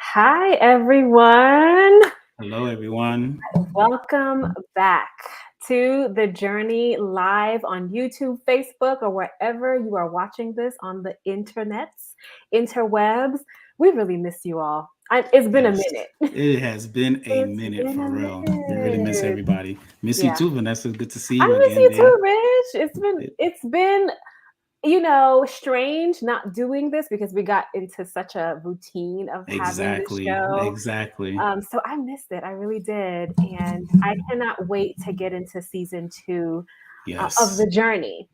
Hi, everyone. Hello, everyone. Welcome back to The Journey live on YouTube, Facebook, or wherever you are watching this on the internets, interwebs. We really miss you all. It's been a Yes, minute. it has been a It's minute been for a real. We really miss minute. everybody. Miss you Yeah. too, Vanessa. Good to see I you miss again, you dear. too, Rich. It's been It- it's been strange not doing this because we got into such a routine of having this exactly, show. exactly. So I missed it. I really did. And I cannot wait to get into season two of Yes, The Journey.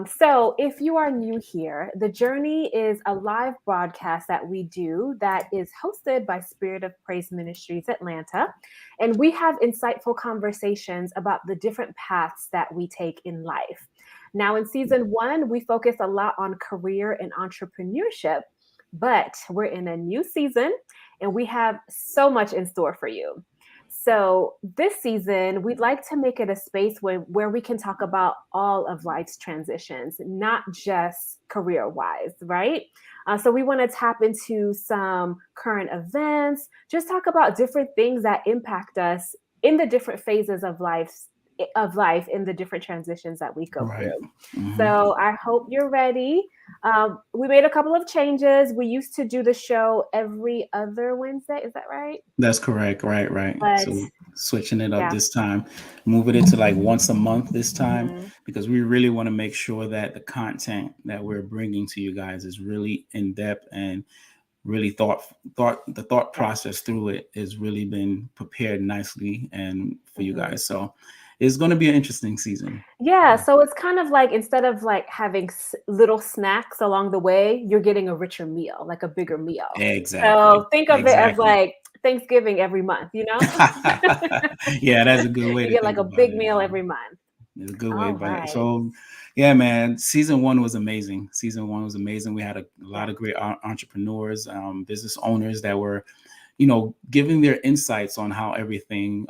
So if you are new here, The Journey is a live broadcast that we do that is hosted by Spirit of Praise Ministries Atlanta. And we have insightful conversations about the different paths that we take in life. Now, in season one, we focus a lot on career and entrepreneurship, but we're in a new season and we have so much in store for you. So, this season, we'd like to make it a space where we can talk about all of life's transitions, not just career wise, right? So, we want to tap into some current events, just talk about different things that impact us in the different phases of life in the different transitions that we go right. through. hmm So I hope you're ready. We made a couple of changes. We used to do the show every other Wednesday. Is that right? That's correct. Right, right. But So switching it up yeah. this time, moving it to like once a month this time, Mhm. because we really want to make sure that the content that we're bringing to you guys is really in depth and really thought Yeah. process through it has really been prepared nicely and for you Mhm. guys. So it's going to be an interesting season. Yeah, so it's kind of like instead of like having little snacks along the way, you're getting a richer meal, like a bigger meal. Exactly. So think of it as Exactly. like Thanksgiving every month, you know? Yeah, that's a good way You to get like think a about big it. meal every month. It's a good way, All but right. so yeah, man. Season one was amazing. Season one was amazing. We had a Yeah. lot of great entrepreneurs, business owners that were, giving their insights on how everything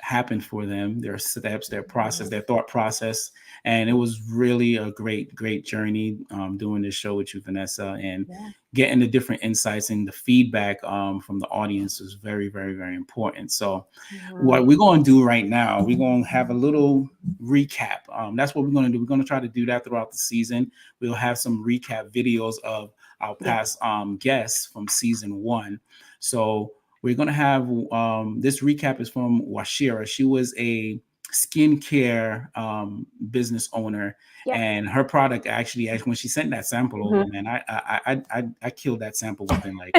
happened for them, their steps, their process, Mhm. their thought process, and it was really a great journey doing this show with you, Vanessa, and Yeah. getting the different insights and the feedback from the audience is very important. So Mhm. what we're going to do right now, we're going to have a little recap. That's what we're going to do. We're going to try to do that throughout the season. We'll have some recap videos of our Yeah. past guests from season one. So we're going to have this recap is from Washira. She was a skincare business owner, Yep. and her product actually when she sent that sample over, Mhm. man, I killed that sample within like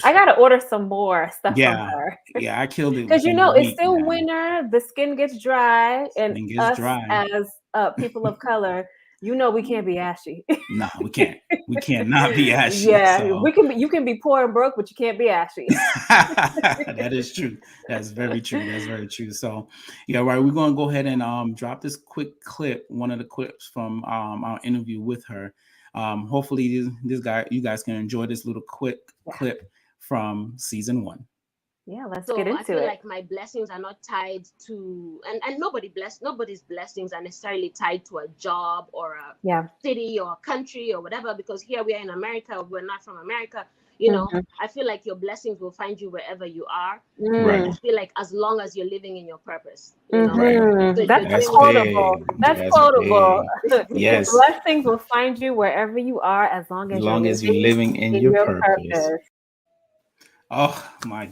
I gotta order some more stuff from yeah, her yeah, I killed it because within a it's week, still man. winter. The skin gets dry, and Thing is us dry. as people of color, we can't be ashy. No, we can't. We cannot be ashy. Yeah, So we can be. You can be poor and broke, but you can't be ashy. that is true. That's very true. That's very true. So yeah, right. We're gonna go ahead and drop this quick clip, one of the clips from our interview with her. Hopefully you guys can enjoy this little quick Yeah, clip from season one. yeah. Let's get So I into feel it. like my blessings are not tied to, and nobody's blessings are necessarily tied to a job or a Yeah. city or a country or whatever, because here we are in America, we're not from America. Mhm. I feel like your blessings will find you wherever you are. And Right. I feel like as long as you're living in your purpose. Right. So if That's you're That's doing what you're quotable. big. That's That's quotable. big. Yes. Blessings will find you wherever you are, as long As as you're long as you're living living in in your your purpose. purpose. Oh my,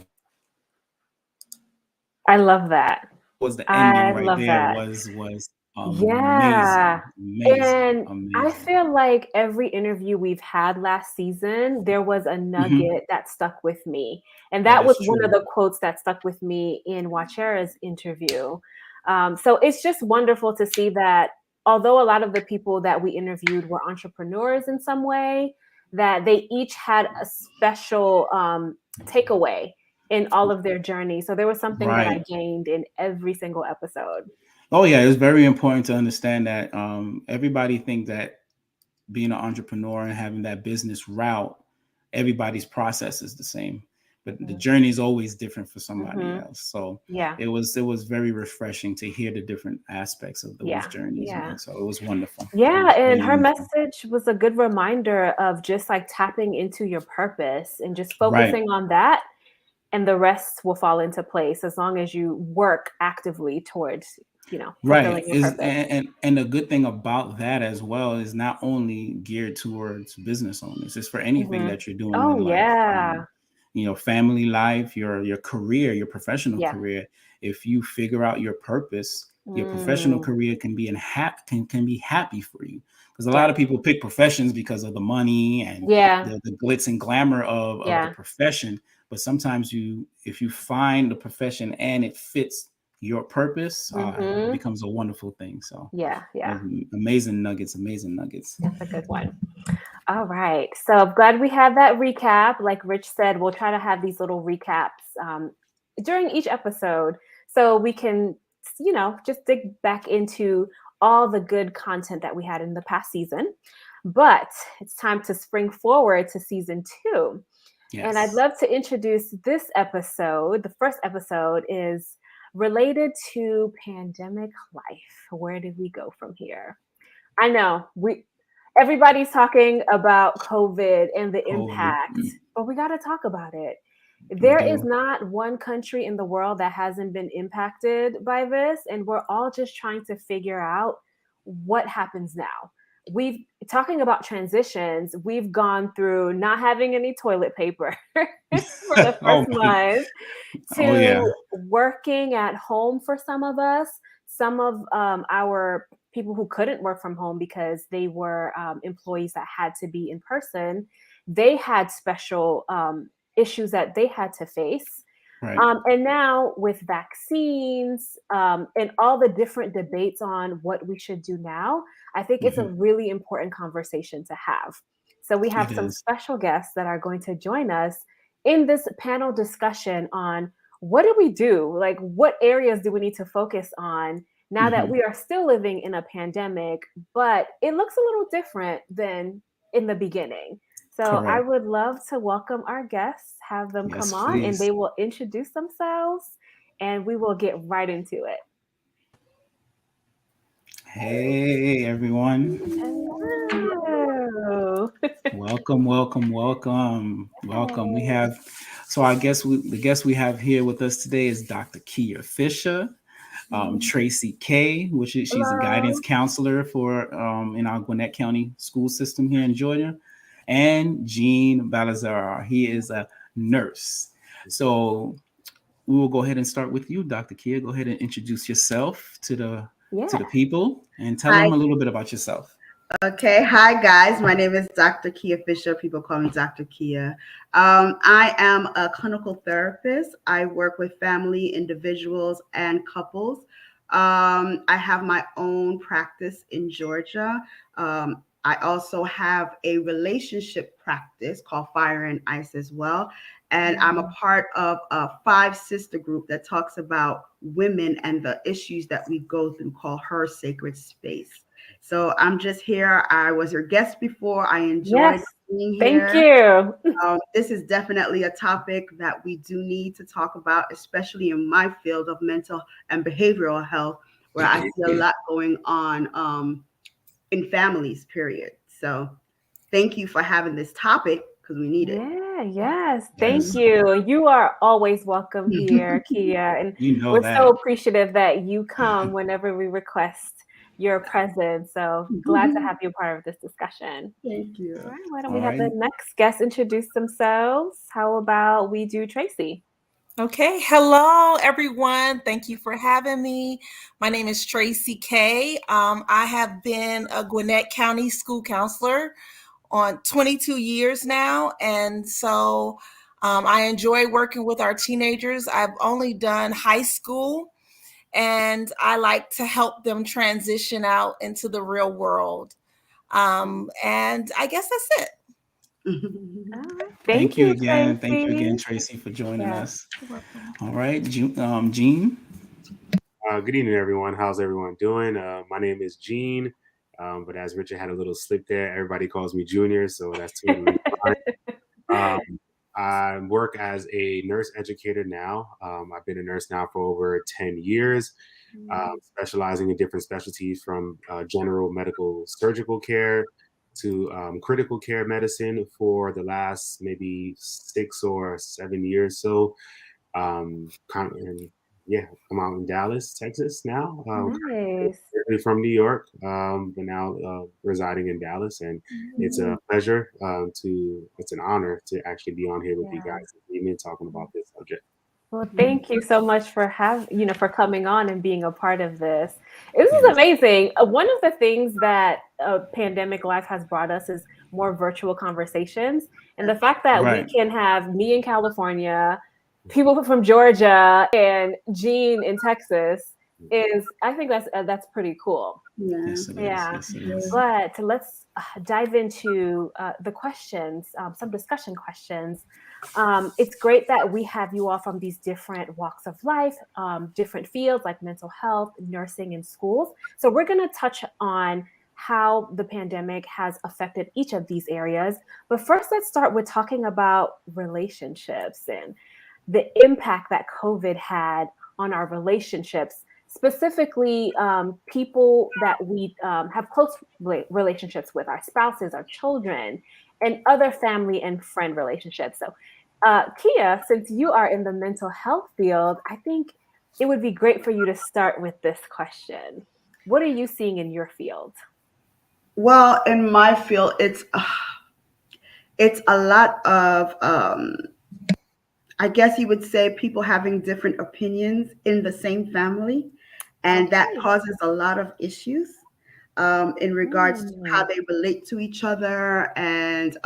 I love that. was the ending I right love there that. was Yeah. And I amazing. feel like every interview we've had last season, there was a Mhm. nugget that stuck with me. And That that was is one of true. the quotes that stuck with me in Wachera's interview. So it's just wonderful to see that although a lot of the people that we interviewed were entrepreneurs in some way, that they each had a special takeaway in all of their journey. So there was something that I Right. gained in every single episode. Oh yeah, it's very important to understand that everybody think that being an entrepreneur and having that business route, everybody's process is the same, but the journey is always different for somebody else. So Yeah. it was very refreshing to hear the different aspects of those Yeah. journeys, Yeah. man. So it was wonderful. It Yeah, was and really her wonderful. message was a good reminder of just like tapping into your purpose and just Right. focusing on that, and the rest will fall into place as long as you work actively towards, Right. fulfilling your Is purpose. and the good thing about that as well is not only geared towards business owners, it's for anything Mhm. that you're doing Oh, in life. yeah. Family life, your career, your professional Yeah. career. If you figure out your purpose, your professional Mm, career can be can be happy for you. Because a yeah. lot of people pick professions because of the money and Yeah. the glitz and glamour of the Yeah. profession. But sometimes if you find the profession and it fits your purpose, it Mhm. becomes a wonderful thing. So Yeah, yeah. amazing nuggets, amazing nuggets. That's a good one. All right. So I'm glad we had that recap. Like Rich said, we'll try to have these little recaps during each episode so we can, just dig back into all the good content that we had in the past season. But it's time to spring forward to season 2. And I'd Yes. love to introduce this episode. The first episode is related to pandemic life. Where did we go from here? I know everybody's talking about COVID and the COVID. impact, but we got to talk about it. We There is do. not one country in the world that hasn't been impacted by this, and we're all just trying to figure out what happens now. We've talking about transitions. We've gone through not having any toilet paper for the first Oh my. month Oh yeah. to working at home for some of us. Some of our people who couldn't work from home because they were employees that had to be in person, they had special issues that they had to face. Right. And now with vaccines and all the different debates on what we should do now, I think it's a Mhm. really important conversation to have. So we have It some is. special guests that are going to join us in this panel discussion on what do we do? Like, what areas do we need to focus on now that Mhm. we are still living in a pandemic, but it looks a little different than in the beginning? So I Correct. would love to welcome our guests, have them Yes, come on, and please. they will introduce themselves, and we will get right into it. Hey everyone. Hello. Welcome, welcome, welcome, welcome. We Hey. have so I guess the guest we have here with us today is Dr. Kia Fisher, Tracy K, she's a guidance Hello. counselor for in our Gwinnett County school system here in Georgia, and Gene Balazar. He is a nurse. So we will go ahead and start with you, Dr. Kia. Go ahead and introduce yourself to Yeah. the people and tell Hi. them a little bit about yourself. Okay. Hi, guys. My name is Dr. Kia Fisher. People call me Dr. Kia. I am a clinical therapist. I work with family, individuals, and couples. I have my own practice in Georgia. I also have a relationship practice called Fire and Ice as well. And I'm a part of a 5 sister group that talks about women and the issues that we go through called Her Sacred Space. So I'm just here. I was your guest before. I enjoyed Yes. being Thank here. you. This is definitely a topic that we do need to talk about, especially in my field of mental and behavioral health, where I see a lot going on in families, period. So thank you for having this topic because we need it. Yeah, yes. Thank Yes, you. You are always welcome here, Kia. And you know we're so that. appreciative that you come whenever we request your presence. So glad to have you part of this discussion. Thank All you. right, why don't we All have right. the next guest introduce themselves? How about we do Tracy? Okay. Hello, everyone. Thank you for having me. My name is Tracy K. I have been a Gwinnett County school counselor on 22 years now. And so I enjoy working with our teenagers. I've only done high school, and I like to help them transition out into the real world. And I guess that's it. All right. Thank you again. Tracy. Thank you again, Tracy, for joining us. You're welcome. All right, Gene. Good evening, everyone. How's everyone doing? My name is Gene, but as Richard had a little slip there, everybody calls me Junior, so that's totally fine. I work as a nurse educator now. I've been a nurse now for over 10 years, specializing in different specialties from general medical surgical care to critical care medicine for the last maybe 6 or 7 years. So, yeah, I'm out in Dallas, Texas now. Nice. Originally from New York, but now residing in Dallas, and it's a pleasure it's an honor to actually be on here with you guys this evening talking about this subject. Well, thank you so much for for coming on and being a part of this. This is amazing. One of the things that pandemic life has brought us is more virtual conversations, and the fact that we can have me in California, people from Georgia, and Gene in Texas I think that's pretty cool. Yes, it is. Yes, it is. But let's dive into the questions, some discussion questions. It's great that we have you all from these different walks of life, different fields like mental health, nursing, and schools. So we're going to touch on how the pandemic has affected each of these areas. But first, let's start with talking about relationships and the impact that COVID had on our relationships, specifically people that we have close relationships with, our spouses, our children, and other family and friend relationships. So, Kia, since you are in the mental health field, I think it would be great for you to start with this question. What are you seeing in your field? Well, in my field, it's a lot of I guess you would say people having different opinions in the same family, and that causes a lot of issues in regards to how they relate to each other, and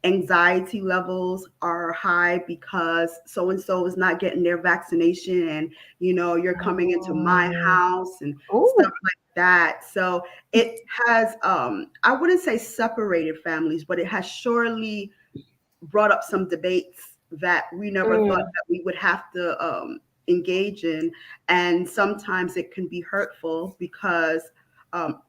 anxiety levels are high because so and so is not getting their vaccination, and you're coming into my house and stuff like that. So it has I wouldn't say separated families, but it has surely brought up some debates that we never thought that we would have to engage in. And sometimes it can be hurtful because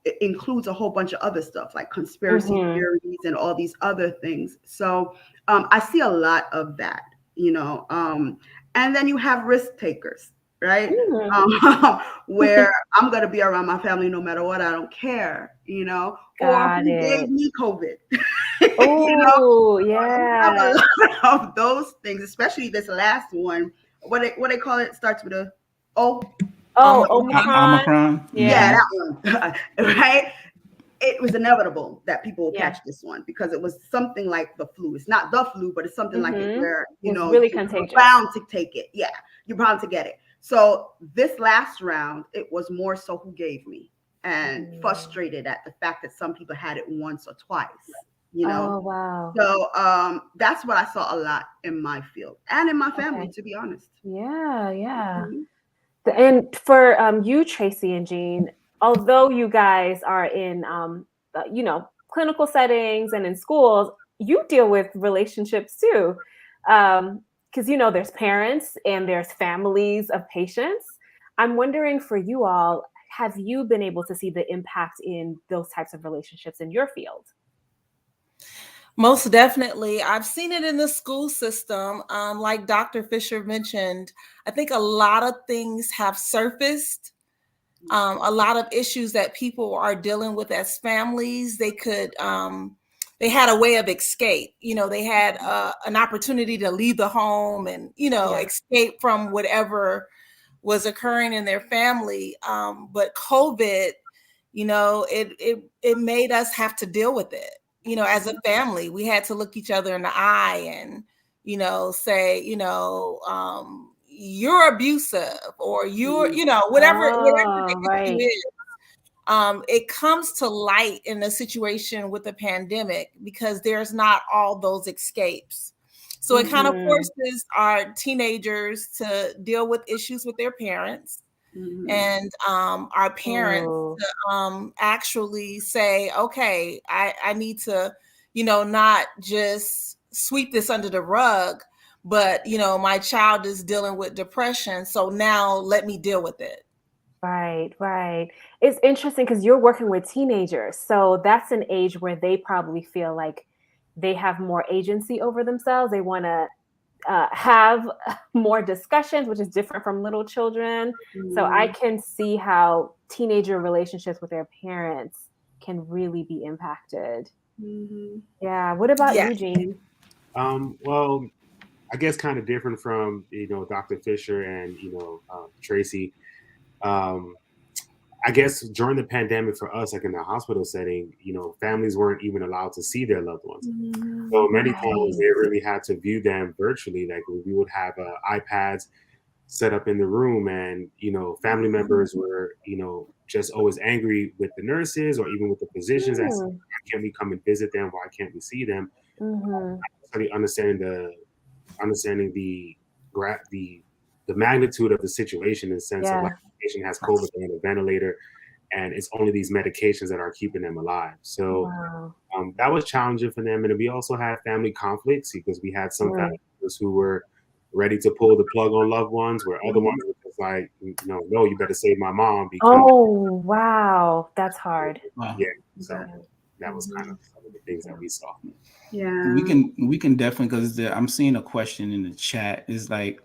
it includes a whole bunch of other stuff like conspiracy theories and all these other things. So I see a lot of that, and then you have risk takers, right? Where I'm going to be around my family no matter what. I don't care, or who gave me COVID. Oh, yeah. Have a lot of those things, especially this last one. What they call it starts with a O. Omicron. Yeah, that one. Right? It was inevitable that people will catch this one because it was something like the flu. It's not the flu, but it's something like it where it's really contagious. You're bound to take it. Yeah, you're bound to get it. So this last round, it was more so who gave me, and frustrated at the fact that some people had it once or twice. Oh, wow. So that's what I saw a lot in my field and in my family, to be honest. Yeah. And for you, Tracy and Jean, although you guys are in, clinical settings and in schools, you deal with relationships too. Because, there's parents and there's families of patients. I'm wondering for you all, have you been able to see the impact in those types of relationships in your field? Most definitely. I've seen it in the school system. Like Dr. Fisher mentioned, I think a lot of things have surfaced. A lot of issues that people are dealing with as families, they had a way of escape. They had an opportunity to leave the home and, escape from whatever was occurring in their family. But COVID, it made us have to deal with it. As a family, we had to look each other in the eye and, say, you're abusive or you're, whatever the issue is. It comes to light in a situation with the pandemic because there's not all those escapes. So it kind of forces our teenagers to deal with issues with their parents. And our parents to actually say, okay, I need to, not just sweep this under the rug, but my child is dealing with depression, so now let me deal with it. Right. It's interesting because you're working with teenagers. So that's an age where they probably feel like they have more agency over themselves. They want to have more discussions, which is different from little children. So I can see how teenager relationships with their parents can really be impacted. Yeah. What about you, Jean? Well, I guess kind of different from Dr. Fisher and Tracy. I guess during the pandemic for us, like in the hospital setting, families weren't even allowed to see their loved ones. So many times they really had to view them virtually. Like we would have iPads set up in the room, and family members were just always angry with the nurses or even with the physicians. Why can't we come and visit them? Why can't we see them? Really understanding the magnitude of the situation in the sense of like the patient has COVID, they're on a ventilator, and it's only these medications that are keeping them alive. So that was challenging for them. And we also had family conflicts because we had some family members who were ready to pull the plug on loved ones, where other ones were just like, no, you better save my mom. Wow, that's hard. Yeah, so that was kind of some of the things that we saw. Yeah, we can definitely, because I'm seeing a question in the chat is like,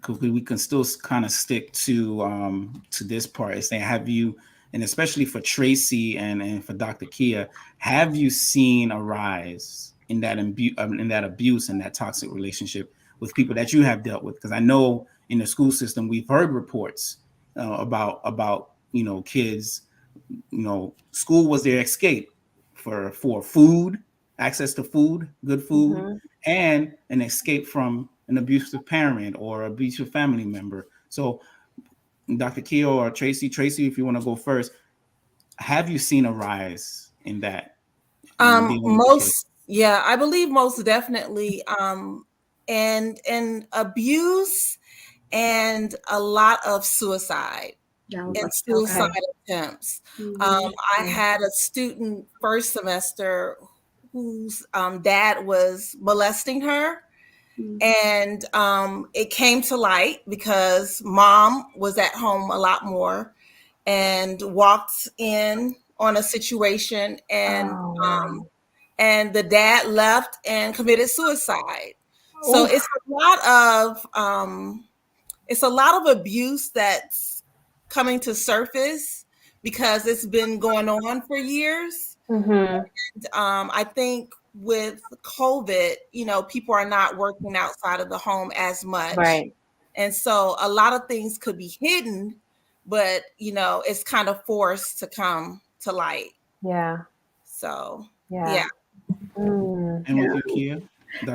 we can still kind of stick to this part. It's saying, have you, and especially for Tracy and for Dr. Kia, have you seen a rise in that abuse and that toxic relationship with people that you have dealt with? Because I know in the school system we've heard reports about kids, school was their escape for food, access to food, good food, and an escape from an abusive parent or abusive family member. So Dr. Kia or Tracy, if you want to go first, have you seen a rise in that? I believe most definitely. And abuse and a lot of suicide and suicide attempts. I had a student first semester whose dad was molesting her. And it came to light because mom was at home a lot more and walked in on a situation, and the dad left and committed suicide. So it's a lot of abuse that's coming to surface because it's been going on for years. And, I think with COVID, people are not working outside of the home as much. Right. And so a lot of things could be hidden, but, it's kind of forced to come to light. Yeah. So, yeah. And with you, Kia?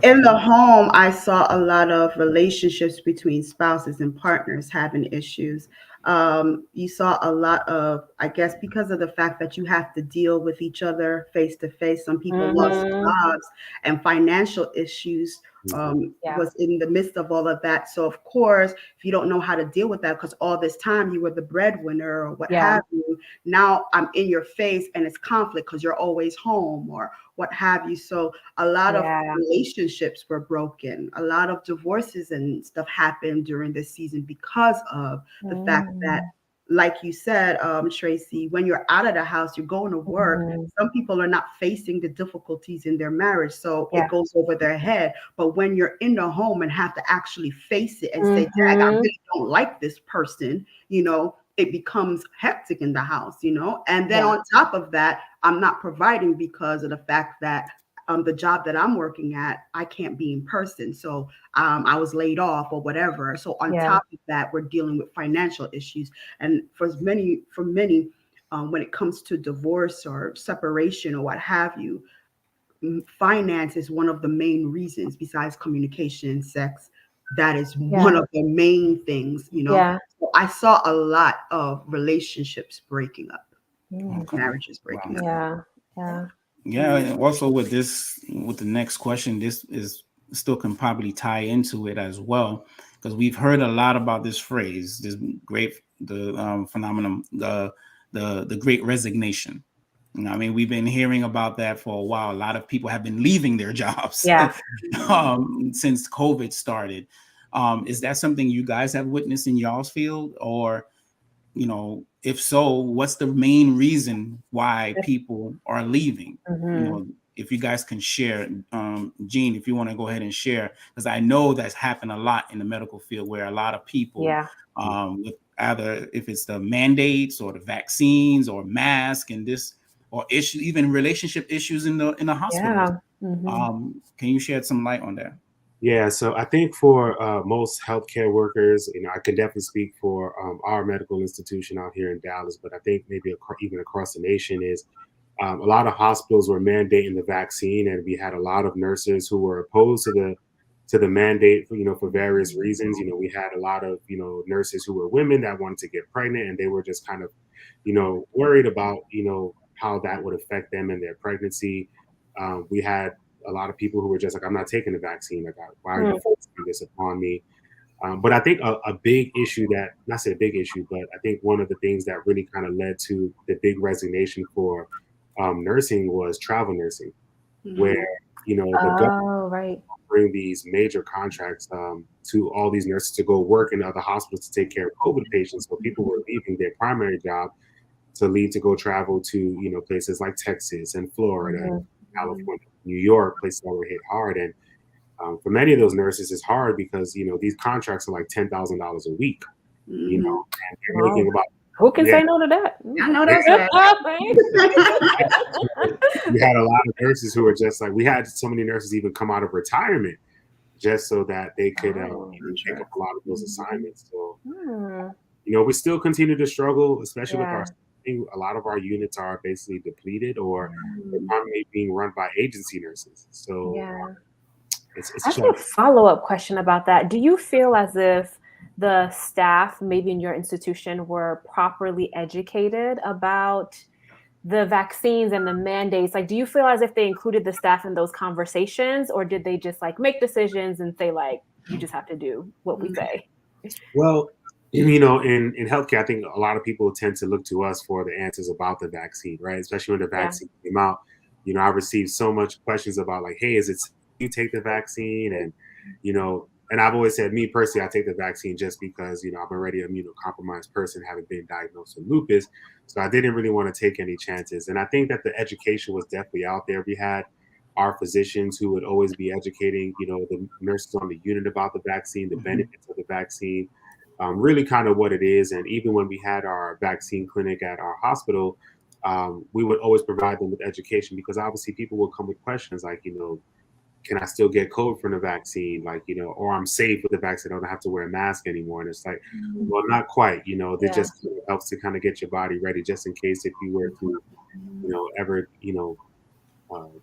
In the home, I saw a lot of relationships between spouses and partners having issues. You saw a lot of, I guess, because of the fact that you have to deal with each other face to face. Some people lost jobs, and financial issues was in the midst of all of that. So, of course, if you don't know how to deal with that, because all this time you were the breadwinner or what have you, now I'm in your face and it's conflict because you're always home or what have you. So a lot of relationships were broken. A lot of divorces and stuff happened during this season because of the fact that, like you said, Tracy, when you're out of the house, you're going to work. Some people are not facing the difficulties in their marriage, so it goes over their head. But when you're in the home and have to actually face it and say, Dad, I really don't like this person, it becomes hectic in the house, and then on top of that, I'm not providing because of the fact that the job that I'm working at, I can't be in person. So I was laid off or whatever. So on top of that, we're dealing with financial issues. And for many, when it comes to divorce or separation or what have you, finance is one of the main reasons besides communication, sex. That is one of the main things, So I saw a lot of relationships breaking up, marriages breaking up. Yeah, and also with the next question, this still can probably tie into it as well, because we've heard a lot about this phrase, phenomenon, the Great Resignation. I mean, we've been hearing about that for a while. A lot of people have been leaving their jobs Yeah. since COVID started. Is that something you guys have witnessed in y'all's field? Or, if so, what's the main reason why people are leaving? If you guys can share, Jean, if you want to go ahead and share, because I know that's happened a lot in the medical field where a lot of people, with either if it's the mandates or the vaccines or masks and this, or issue, even relationship issues in the hospitals. Can you shed some light on that? Yeah, so I think for most healthcare workers, I can definitely speak for our medical institution out here in Dallas, but I think maybe even across the nation is a lot of hospitals were mandating the vaccine, and we had a lot of nurses who were opposed to the mandate, for various reasons. We had a lot of nurses who were women that wanted to get pregnant, and they were just kind of worried about how that would affect them and their pregnancy. We had a lot of people who were just like, I'm not taking the vaccine. Like, why are you forcing this upon me? But I think a big issue not say a big issue, but I think one of the things that really kind of led to the big resignation for nursing was travel nursing, where, the government bring these major contracts to all these nurses to go work in other hospitals to take care of COVID patients. So people were leaving their primary job to leave to go travel to, places like Texas and Florida, California, New York, places that were hit hard. And for many of those nurses, it's hard because, these contracts are like $10,000 a week, and they're making about. Who can say no to that? I know that's right. We had a lot of nurses who were just like, we had so many nurses even come out of retirement just so that they could take up a lot of those assignments. So, we still continue to struggle, especially with our. A lot of our units are basically depleted, or they're primarily being run by agency nurses. So it's I have a follow-up question about that. Do you feel as if the staff, maybe in your institution, were properly educated about the vaccines and the mandates? Like, do you feel as if they included the staff in those conversations, or did they just like make decisions and say like, you just have to do what we say? Well, in healthcare, I think a lot of people tend to look to us for the answers about the vaccine, right? Especially when the vaccine came out. I received so much questions about like, hey, is it you take the vaccine? And, and I've always said, me personally, I take the vaccine just because, I'm already an immunocompromised person, having been diagnosed with lupus. So I didn't really want to take any chances. And I think that the education was definitely out there. We had our physicians who would always be educating, the nurses on the unit about the vaccine, the benefits of the vaccine. Really kind of what it is. And even when we had our vaccine clinic at our hospital, we would always provide them with education, because obviously people will come with questions like, can I still get COVID from the vaccine? Like, or I'm safe with the vaccine, I don't have to wear a mask anymore. And it's like, well, not quite, that just helps to kind of get your body ready just in case if you were to, ever,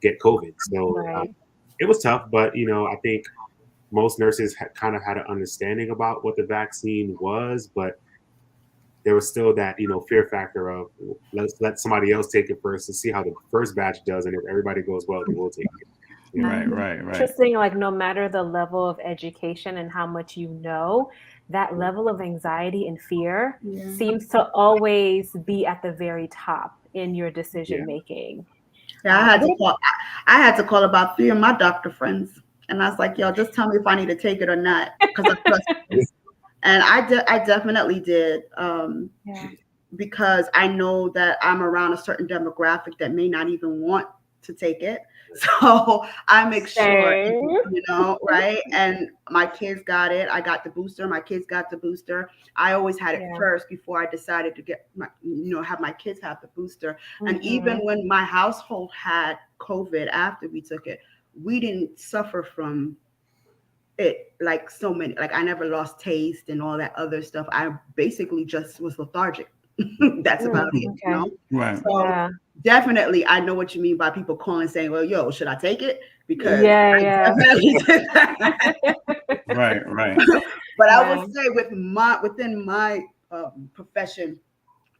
get COVID. So it was tough, but, I think most nurses kind of had an understanding about what the vaccine was, but there was still that, fear factor of let's let somebody else take it first to see how the first batch does. And if everybody goes well, then we'll take it. Right. Interesting. Like, no matter the level of education and how much that level of anxiety and fear seems to always be at the very top in your decision making. Yeah, I had to call about 3 of my doctor friends. And I was like, yo, just tell me if I need to take it or not, because I trust you. And I definitely did, because I know that I'm around a certain demographic that may not even want to take it. So I make sure, right? And my kids got it. I got the booster. My kids got the booster. I always had it first before I decided to get have my kids have the booster. And even when my household had COVID after we took it, we didn't suffer from it like so many. Like, I never lost taste and all that other stuff. I basically just was lethargic. That's about it. Right. So definitely, I know what you mean by people calling saying, "Well, yo, should I take it?" Because definitely did that. Right. But I would say within my profession,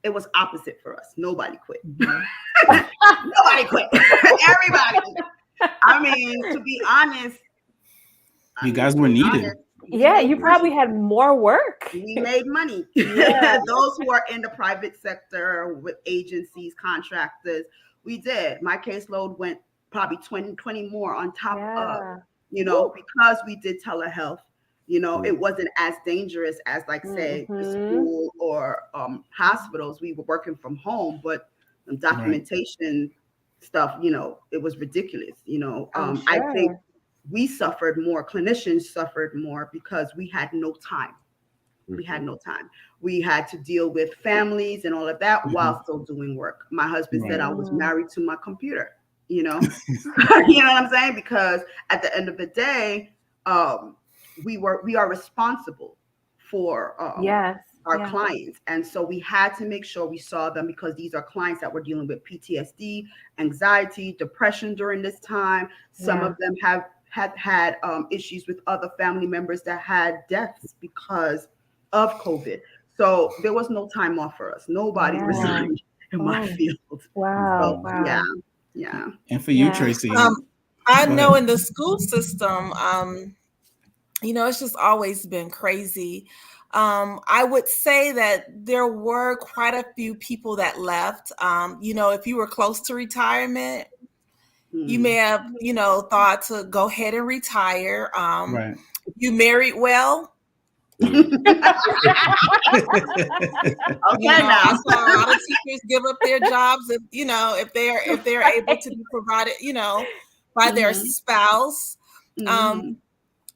it was opposite for us. Nobody quit. Nobody quit. Everybody. I mean, to be honest, you guys were needed. You probably had more work. We made money. Those who are in the private sector with agencies, contractors, We did. My caseload went probably 20 more on top of, Woo. because we did telehealth. It wasn't as dangerous as, like, say, the school or hospitals. We were working from home, but the documentation stuff, it was ridiculous. I think we suffered more, clinicians suffered more because we had no time. We had no time. We had to deal with families and all of that while still doing work. My husband said I was married to my computer, you know what I'm saying? Because at the end of the day, we are responsible for our clients. And so we had to make sure we saw them, because these are clients that were dealing with PTSD, anxiety, depression during this time. Some of them had issues with other family members that had deaths because of COVID. So there was no time off for us. Nobody resigned in my field. Wow. So, yeah. And for you, Tracy, I know in the school system, it's just always been crazy. I would say that there were quite a few people that left. If you were close to retirement, you may have, thought to go ahead and retire. If you married well. Okay, now I saw a lot of teachers give up their jobs if they're able to be provided, by their spouse. And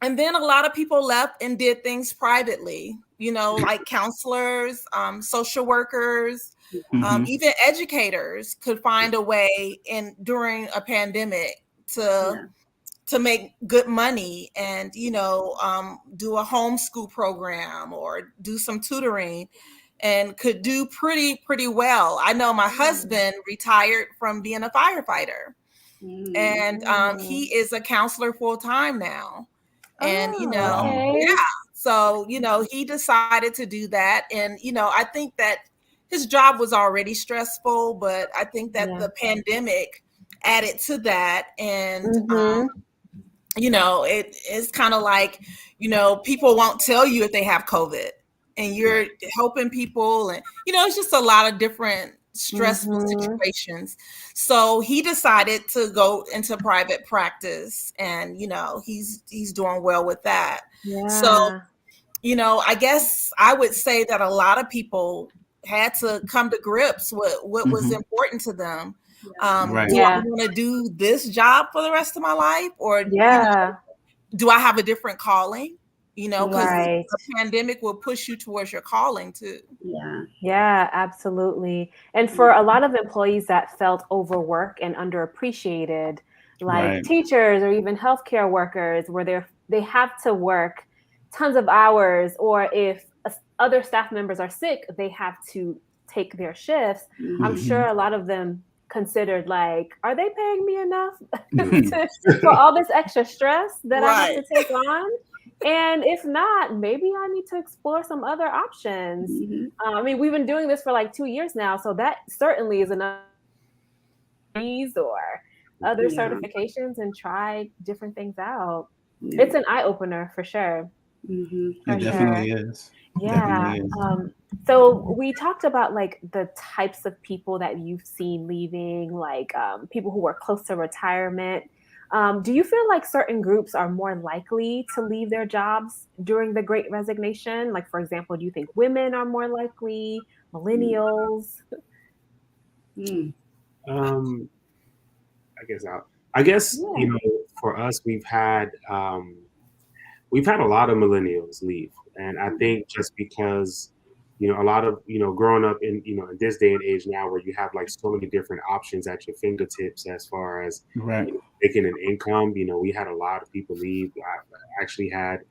then a lot of people left and did things privately, like counselors, social workers, even educators could find a way during a pandemic to make good money and, do a homeschool program or do some tutoring, and could do pretty well. I know my husband retired from being a firefighter, and he is a counselor full time now. And, so, he decided to do that. And, I think that his job was already stressful, but I think that the pandemic added to that. And, it's kind of like, people won't tell you if they have COVID, and you're helping people. And, it's just a lot of different stressful situations. So he decided to go into private practice, and, he's doing well with that. So, I guess I would say that a lot of people had to come to grips with what was important to them. Do I want to do this job for the rest of my life, or do I have a different calling? Because the pandemic will push you towards your calling too. Yeah, absolutely. And for a lot of employees that felt overworked and underappreciated, like teachers or even healthcare workers, where they have to work tons of hours, or if other staff members are sick, they have to take their shifts. I'm sure a lot of them considered, like, are they paying me enough for all this extra stress that I have to take on? And if not, maybe I need to explore some other options. I mean, we've been doing this for like 2 years now, so that certainly is enough or other certifications and try different things out. It's an eye opener for sure. It definitely is. Yeah. So we talked about like the types of people that you've seen leaving, like people who are close to retirement. Do you feel like certain groups are more likely to leave their jobs during the Great Resignation? Like, for example, do you think women are more likely, millennials? I guess for us, we've had a lot of millennials leave, and I think just because a lot of growing up in in this day and age now, where you have like so many different options at your fingertips as far as making an income. We had a lot of people leave. I actually had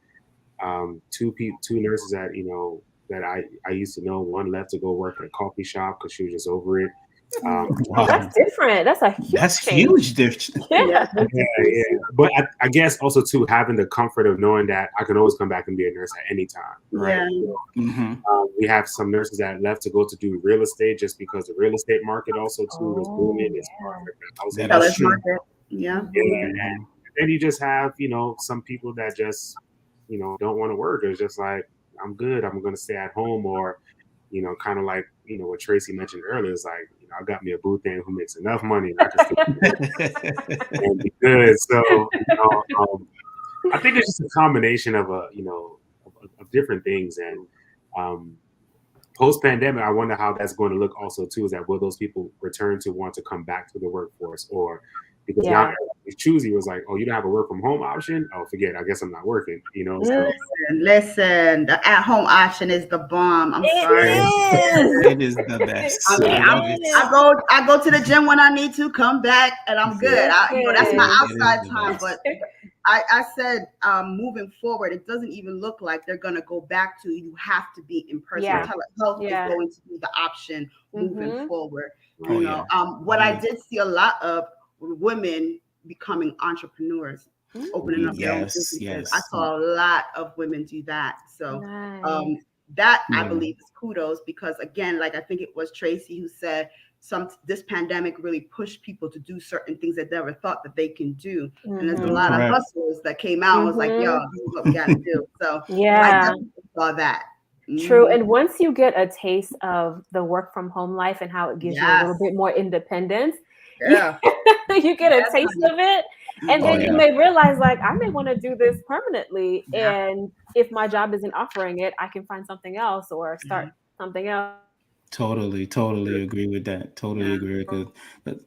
two nurses that I used to know. One left to go work at a coffee shop because she was just over it. That's different. That's a huge difference. Yeah. But I guess also too, having the comfort of knowing that I can always come back and be a nurse at any time. Right. We have some nurses that left to go to do real estate just because the real estate market also too was booming as far as the housing market. And then you just have some people that just don't want to work. It's just like, I'm good. I'm going to stay at home, or kind of like what Tracy mentioned earlier. It's like I got me a boo thing who makes enough money and I can be good. So, I think it's just a combination of of different things. And post pandemic, I wonder how that's going to look also too. Is that will those people return to want to come back to the workforce, or because now everybody's choosy, it was like, oh, you don't have a work from home option? Oh, forget it. I guess I'm not working. So. Listen, the at home option is the bomb. I'm sorry. It is the best. I mean, I go to the gym when I need to, come back, and I'm good. That's my outside time. But I said, moving forward, it doesn't even look like they're going to go back to you have to be in person. Telehealth is going to be the option moving forward. What I did see a lot of women becoming entrepreneurs, opening up their own businesses. I saw a lot of women do that. So that I believe is kudos, because again, like I think it was Tracy who said, this pandemic really pushed people to do certain things that they never thought that they can do. And there's a lot of hustlers that came out and was like, yo, this is what we got to do. So I definitely saw that. True. And once you get a taste of the work from home life and how it gives you a little bit more independence, you get a taste of it. And then you may realize, like, I may want to do this permanently. And if my job isn't offering it, I can find something else or start something else. Totally agree with that. Totally agree with it. But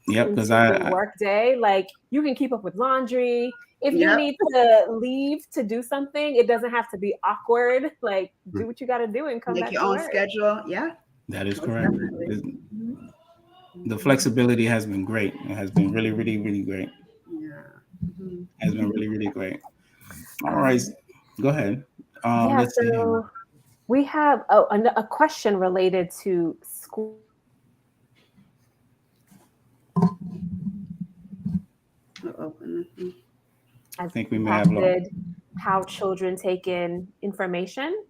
because work day, like you can keep up with laundry. If you need to leave to do something, it doesn't have to be awkward. Like do what you got to do and come back. Make your own schedule. Yeah, that is correct. The flexibility has been great. It has been really, really, really great. Has been really, really great. All right, go ahead. Let's see. We have a question related to school. I think we may have lost how children take in information.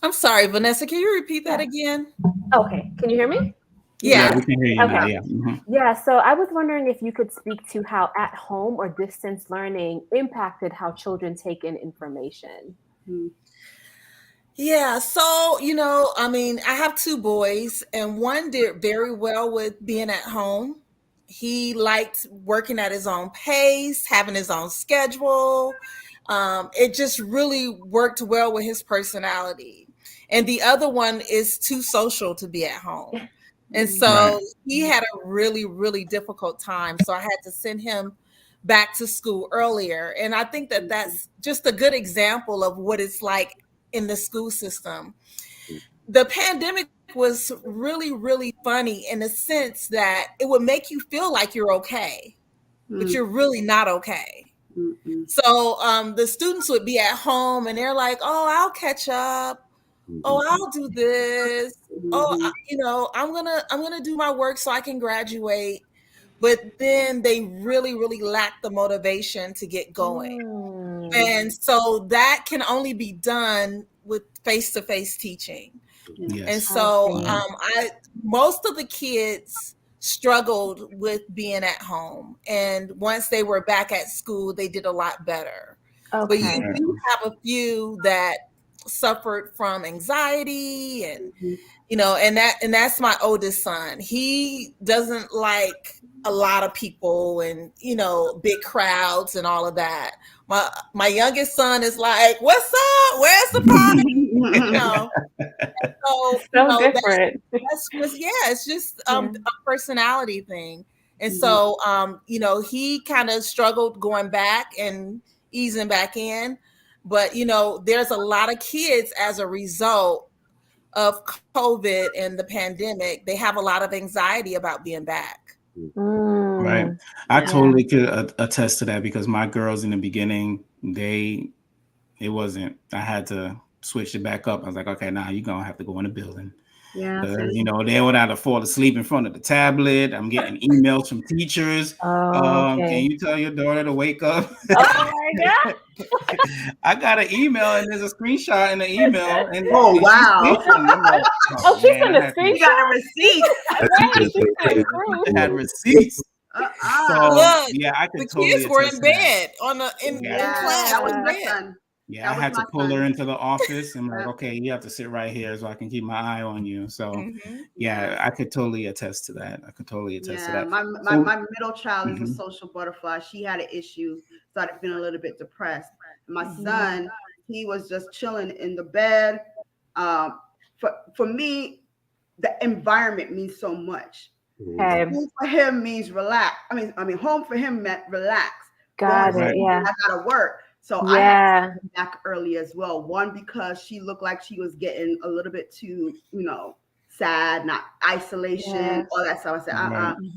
I'm sorry, Vanessa, can you repeat that again? Okay, can you hear me? Yeah, we can hear you now. Yeah, so I was wondering if you could speak to how at home or distance learning impacted how children take in information. Yeah, so, I have two boys, and one did very well with being at home. He liked working at his own pace, having his own schedule. It just really worked well with his personality. And the other one is too social to be at home. And so he had a really, really difficult time. So I had to send him back to school earlier. And I think that that's just a good example of what it's like in the school system. The pandemic was really, really funny in the sense that it would make you feel like you're okay, but you're really not okay. So the students would be at home and they're like, oh, I'll catch up. Oh, I'll do this. Oh, I'm gonna do my work so I can graduate. But then they really, really lack the motivation to get going. And so that can only be done with face-to-face teaching. And so most of the kids struggled with being at home. And once they were back at school, they did a lot better. But you do have a few that suffered from anxiety and and that's my oldest son. He doesn't like a lot of people and big crowds and all of that. My youngest son is like, what's up, where's the party? So different. It's just a personality thing. And so he kind of struggled going back and easing back in. But, there's a lot of kids as a result of COVID and the pandemic. They have a lot of anxiety about being back. Right. I totally could attest to that because my girls in the beginning, it wasn't, I had to switch it back up. I was like, okay, now you're going to have to go in the building. Yeah. They would have to fall asleep in front of the tablet. I'm getting emails from teachers. Can you tell your daughter to wake up? Oh my God. I got an email and there's a screenshot in the email. And wow. She sent a screenshot. You got a receipt. I had receipts. So, Look, I could the totally kids were in bed in class. That was my son. Yeah, I had to pull her into the office and like, okay, you have to sit right here so I can keep my eye on you. So yeah, I could totally attest to that. My middle child is a social butterfly. She had an issue, started feeling a little bit depressed. My son, he was just chilling in the bed. For me, the environment means so much. School for him means relax. I mean, home for him meant relax. Got it. Yeah. I gotta work. So I had to come back early as well. One, because she looked like she was getting a little bit too, sad, not isolation, all that stuff. I said,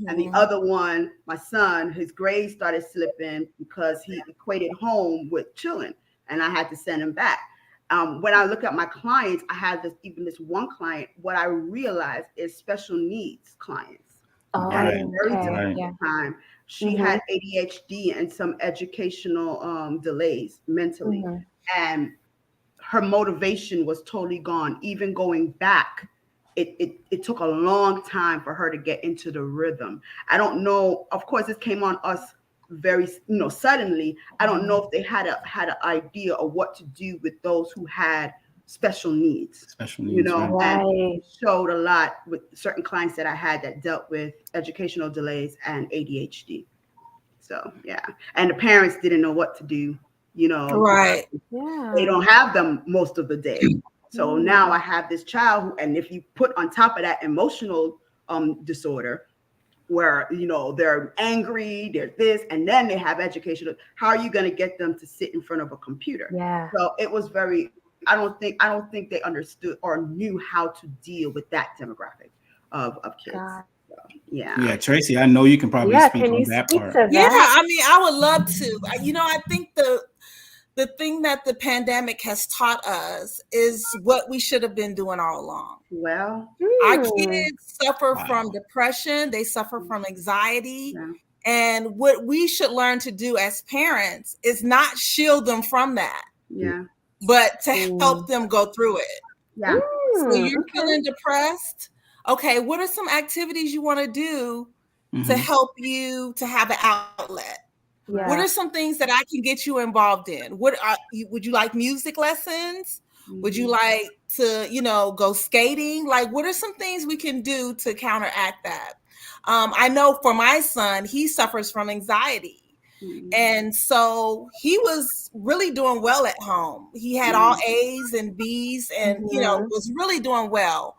And the other one, my son, his grades started slipping because he equated home with chilling, and I had to send him back. When I look at my clients, I had this one client. What I realized is special needs clients. At a very difficult time. She had ADHD and some educational delays mentally, and her motivation was totally gone. Even going back, it took a long time for her to get into the rhythm. I don't know. Of course, this came on us very suddenly. I don't know if they had an idea of what to do with those who had special needs, and showed a lot with certain clients that I had that dealt with educational delays and ADHD. So and the parents didn't know what to do, they don't have them most of the day. So now I have this child who, and if you put on top of that emotional disorder, where they're angry, they're this, and then they have educational, how are you going to get them to sit in front of a computer? So it was very, I don't think they understood or knew how to deal with that demographic of kids. So, yeah, Tracy, I know you can probably speak on that part. Yeah, I mean, I would love to. I think the thing that the pandemic has taught us is what we should have been doing all along. Well, our kids suffer from depression, they suffer from anxiety. And what we should learn to do as parents is not shield them from that. But to help them go through it. So you're feeling depressed. Okay, what are some activities you want to do to help you to have an outlet? What are some things that I can get you involved in? Would you like music lessons? Would you like to, go skating? Like, what are some things we can do to counteract that? I know for my son, he suffers from anxiety. And so he was really doing well at home. He had all A's and B's and, was really doing well.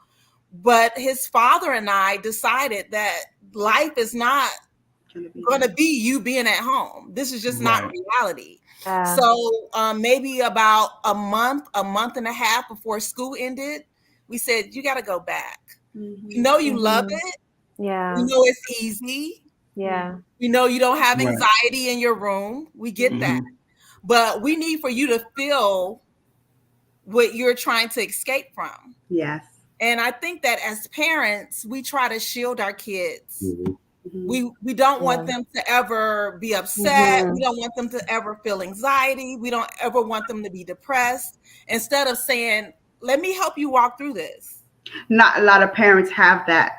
But his father and I decided that life is not going to be you being at home. This is just not reality. So maybe about a month and a half before school ended, we said, you got to go back. You know you love it. Yeah. We know it's easy. Yeah. We know you don't have anxiety in your room. We get that. But we need for you to feel what you're trying to escape from. Yes. And I think that as parents, we try to shield our kids. We don't want them to ever be upset. We don't want them to ever feel anxiety. We don't ever want them to be depressed. Instead of saying, let me help you walk through this. Not a lot of parents have that,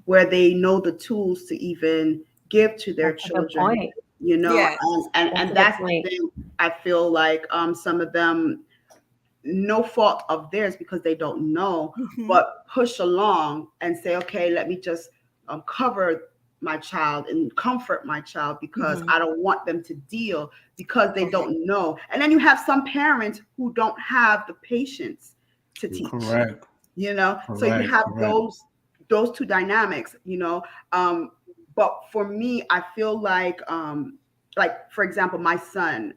where they know the tools to even give to their children. And that's the thing. I feel like some of them, no fault of theirs because they don't know, but push along and say, okay, let me just cover my child and comfort my child because I don't want them to deal because they don't know. And then you have some parents who don't have the patience to teach. Correct. So you have those two dynamics, but for me, I feel like for example, my son,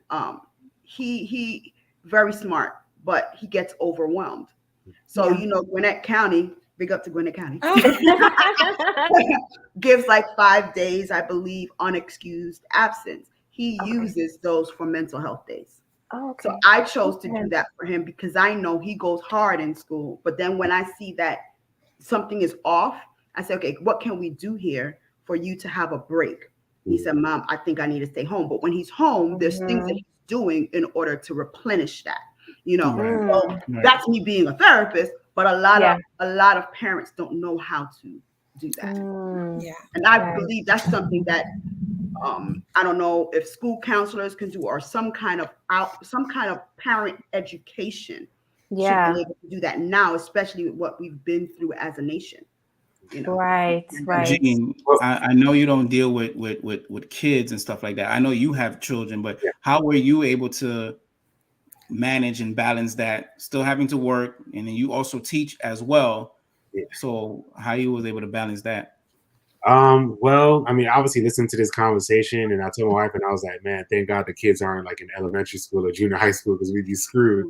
he very smart, but he gets overwhelmed. So, Gwinnett County, big up to Gwinnett County, gives like 5 days, I believe, unexcused absence. He uses those for mental health days. So I chose to do that for him because I know he goes hard in school. But then when I see that something is off, I say, okay, what can we do here for you to have a break? He said, Mom, I think I need to stay home. But when he's home, there's things that he's doing in order to replenish that. So that's me being a therapist, but a lot of parents don't know how to do that. And I believe that's something that I don't know if school counselors can do, or some kind of parent education should be able to do that now, especially with what we've been through as a nation. Right. Gene, I know you don't deal with kids and stuff like that. I know you have children, but how were you able to manage and balance that, still having to work, and then you also teach as well? So how you was able to balance that? Well, I mean, obviously listening to this conversation, and I told my wife, and I was like, man, thank God the kids aren't like in elementary school or junior high school, because we'd be screwed.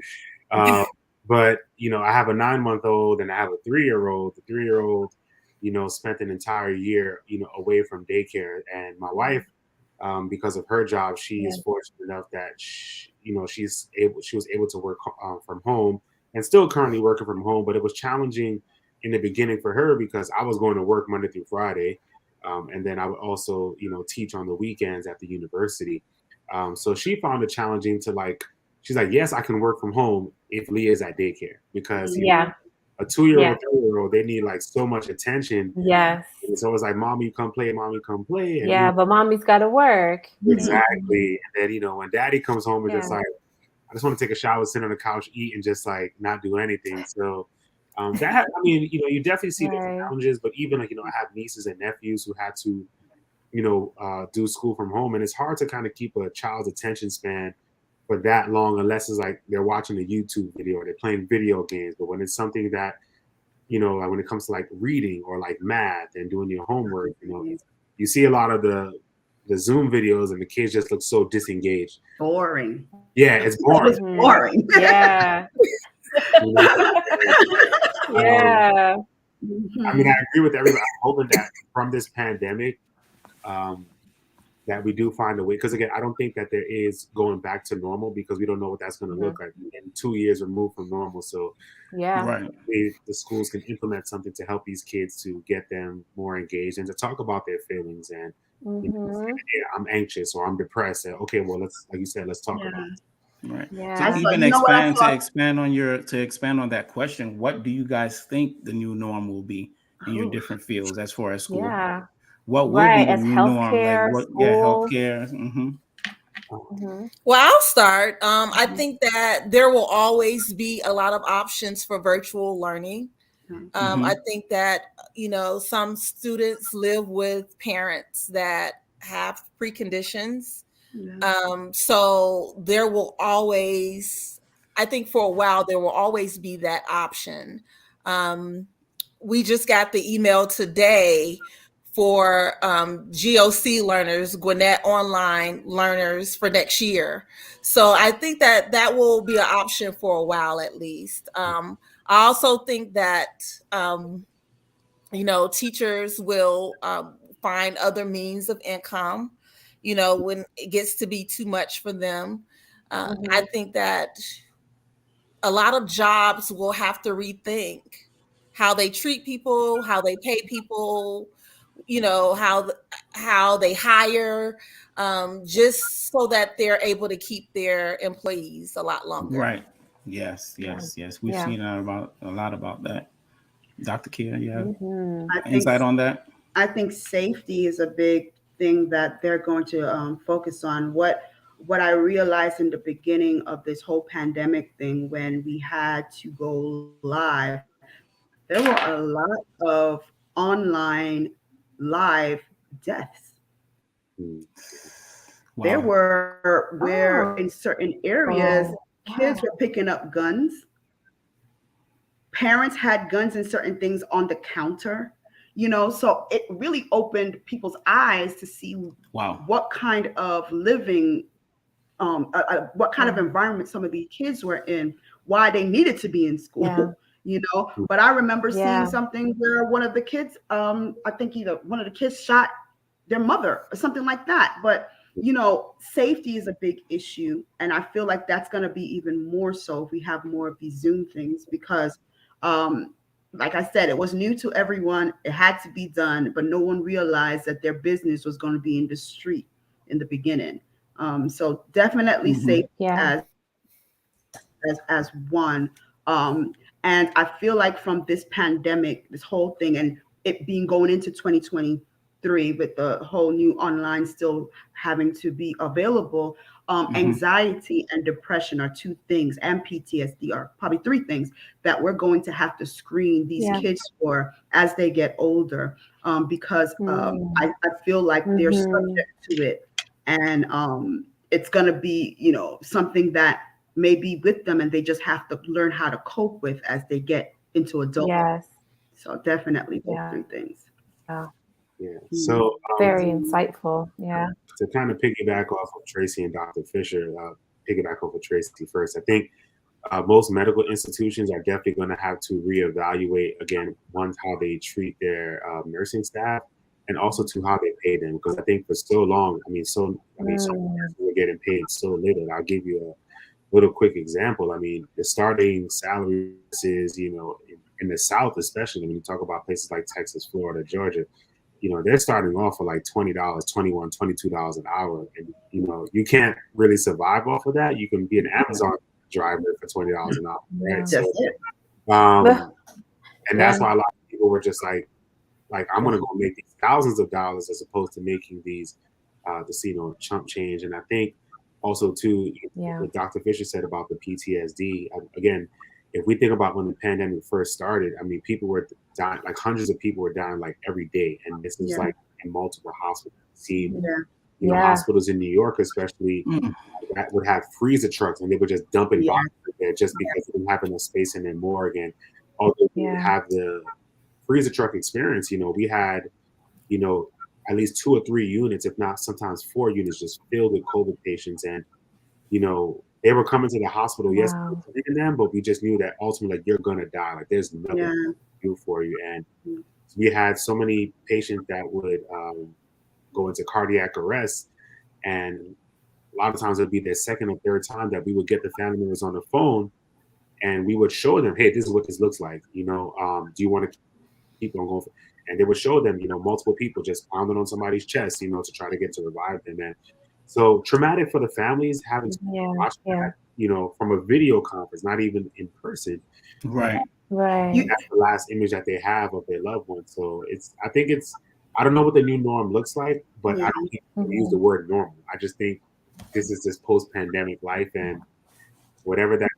But I have a 9-month-old and I have a 3-year-old. The 3-year-old, spent an entire year, away from daycare. And my wife, because of her job, she is fortunate enough that she was able to work from home, and still currently working from home. But it was challenging in the beginning for her, because I was going to work Monday through Friday, and then I would also teach on the weekends at the university. So she found it challenging to she's like, yes, I can work from home if Leah is at daycare, because a 2-year-old, 3-year-old, they need so much attention. Yes. And so it's like, mommy, come play, mommy, come play. And, but mommy's got to work. Exactly. And then, when daddy comes home and just I just want to take a shower, sit on the couch, eat, and just not do anything. So you definitely see the challenges, but even I have nieces and nephews who had to, do school from home. And it's hard to kind of keep a child's attention span for that long, unless it's like they're watching a YouTube video or they're playing video games. But when it's something that, when it comes to reading or math and doing your homework, you see a lot of the Zoom videos and the kids just look so disengaged. Boring. Yeah, it's boring. It's boring. Yeah. Yeah. I mean, I agree with everybody. I'm hoping that from this pandemic, that we do find a way, because again, I don't think that there is going back to normal, because we don't know what that's going to look like in 2 years removed from normal. So the schools can implement something to help these kids, to get them more engaged and to talk about their feelings and I'm anxious or I'm depressed. And, okay, well, let's talk about it. Right. Yeah. So even expand on that question, what do you guys think the new norm will be in your different fields as far as school? Yeah. What will be the as new healthcare, norm? Healthcare. Well, I'll start. I think that there will always be a lot of options for virtual learning. I think that, some students live with parents that have preconditions. So there will always, I think for a while, there will always be that option. We just got the email today for GOC learners, Gwinnett Online learners for next year. So I think that will be an option for a while at least. I also think that, teachers will find other means of income, when it gets to be too much for them. I think that a lot of jobs will have to rethink how they treat people, how they pay people, how they hire, just so that they're able to keep their employees a lot longer. Right. Yes. We've seen a lot about that. Dr. Kia, you have insight on that? I think safety is a big thing that they're going to focus on. What I realized in the beginning of this whole pandemic thing, when we had to go live, there were a lot of online live deaths. Wow. There were where in certain areas, kids were picking up guns. Parents had guns and certain things on the counter, so it really opened people's eyes to see what kind of living, what kind of environment some of these kids were in, why they needed to be in school, But I remember seeing something where one of the kids, I think either one of the kids shot their mother or something like that. But, safety is a big issue. And I feel like that's going to be even more so if we have more of these Zoom things, because like I said, it was new to everyone. It had to be done, but no one realized that their business was going to be in the street in the beginning. So definitely safety as one. And I feel like from this pandemic, this whole thing, and it being going into 2021, 3 with the whole new online still having to be available. Anxiety and depression are 2 things, and PTSD are probably 3 things that we're going to have to screen these kids for as they get older, because I feel like they're subject to it, and it's going to be, you know, something that may be with them, and they just have to learn how to cope with as they get into adulthood. Yes. So definitely those 3 things. Yeah. So Very insightful. Yeah. to kind of piggyback off of Tracy and Dr. Fisher, piggyback off of Tracy first, I think most medical institutions are definitely going to have to reevaluate again, one, how they treat their nursing staff, and also to how they pay them. Because I think for so long, some nurses were getting paid so little. I'll give you a little quick example. I mean, the starting salary is, you know, in the South, especially when you talk about places like Texas, Florida, Georgia, you know, they're starting off for like $20, $21, $22 an hour. And, you know, you can't really survive off of that. You can be an Amazon driver for $20 an hour. Right? That's So, it. and that's why a lot of people were just like I'm going to go make these thousands of dollars as opposed to making these, you know, chump change. And I think also too, what Dr. Fisher said about the PTSD, again, if we think about when the pandemic first started, I mean, people were dying, like hundreds of people were dying like every day. And this is like in multiple hospitals. See, you know, hospitals in New York, especially, that would have freezer trucks and they would just dump in boxes there just because they didn't have enough space in their morgue. And although we would have the freezer truck experience, you know, we had, you know, at least 2 or 3 units, if not sometimes 4 units, just filled with COVID patients. And, you know, they were coming to the hospital, yes, taking them, but we just knew that ultimately, like, you're gonna die. Like, there's nothing to do for you. And we had so many patients that would go into cardiac arrest, and a lot of times it'd be their second or third time that we would get the family members on the phone, and we would show them, hey, this is what this looks like. You know, do you want to keep on going? And they would show them, you know, multiple people just pounding on somebody's chest, you know, to try to get to revive them. And so traumatic for the families having to watch that, you know, from a video conference, not even in person. Right. That's the last image that they have of their loved one. So I don't know what the new norm looks like, but I don't think use the word normal. I just think this is this post-pandemic life, and whatever that's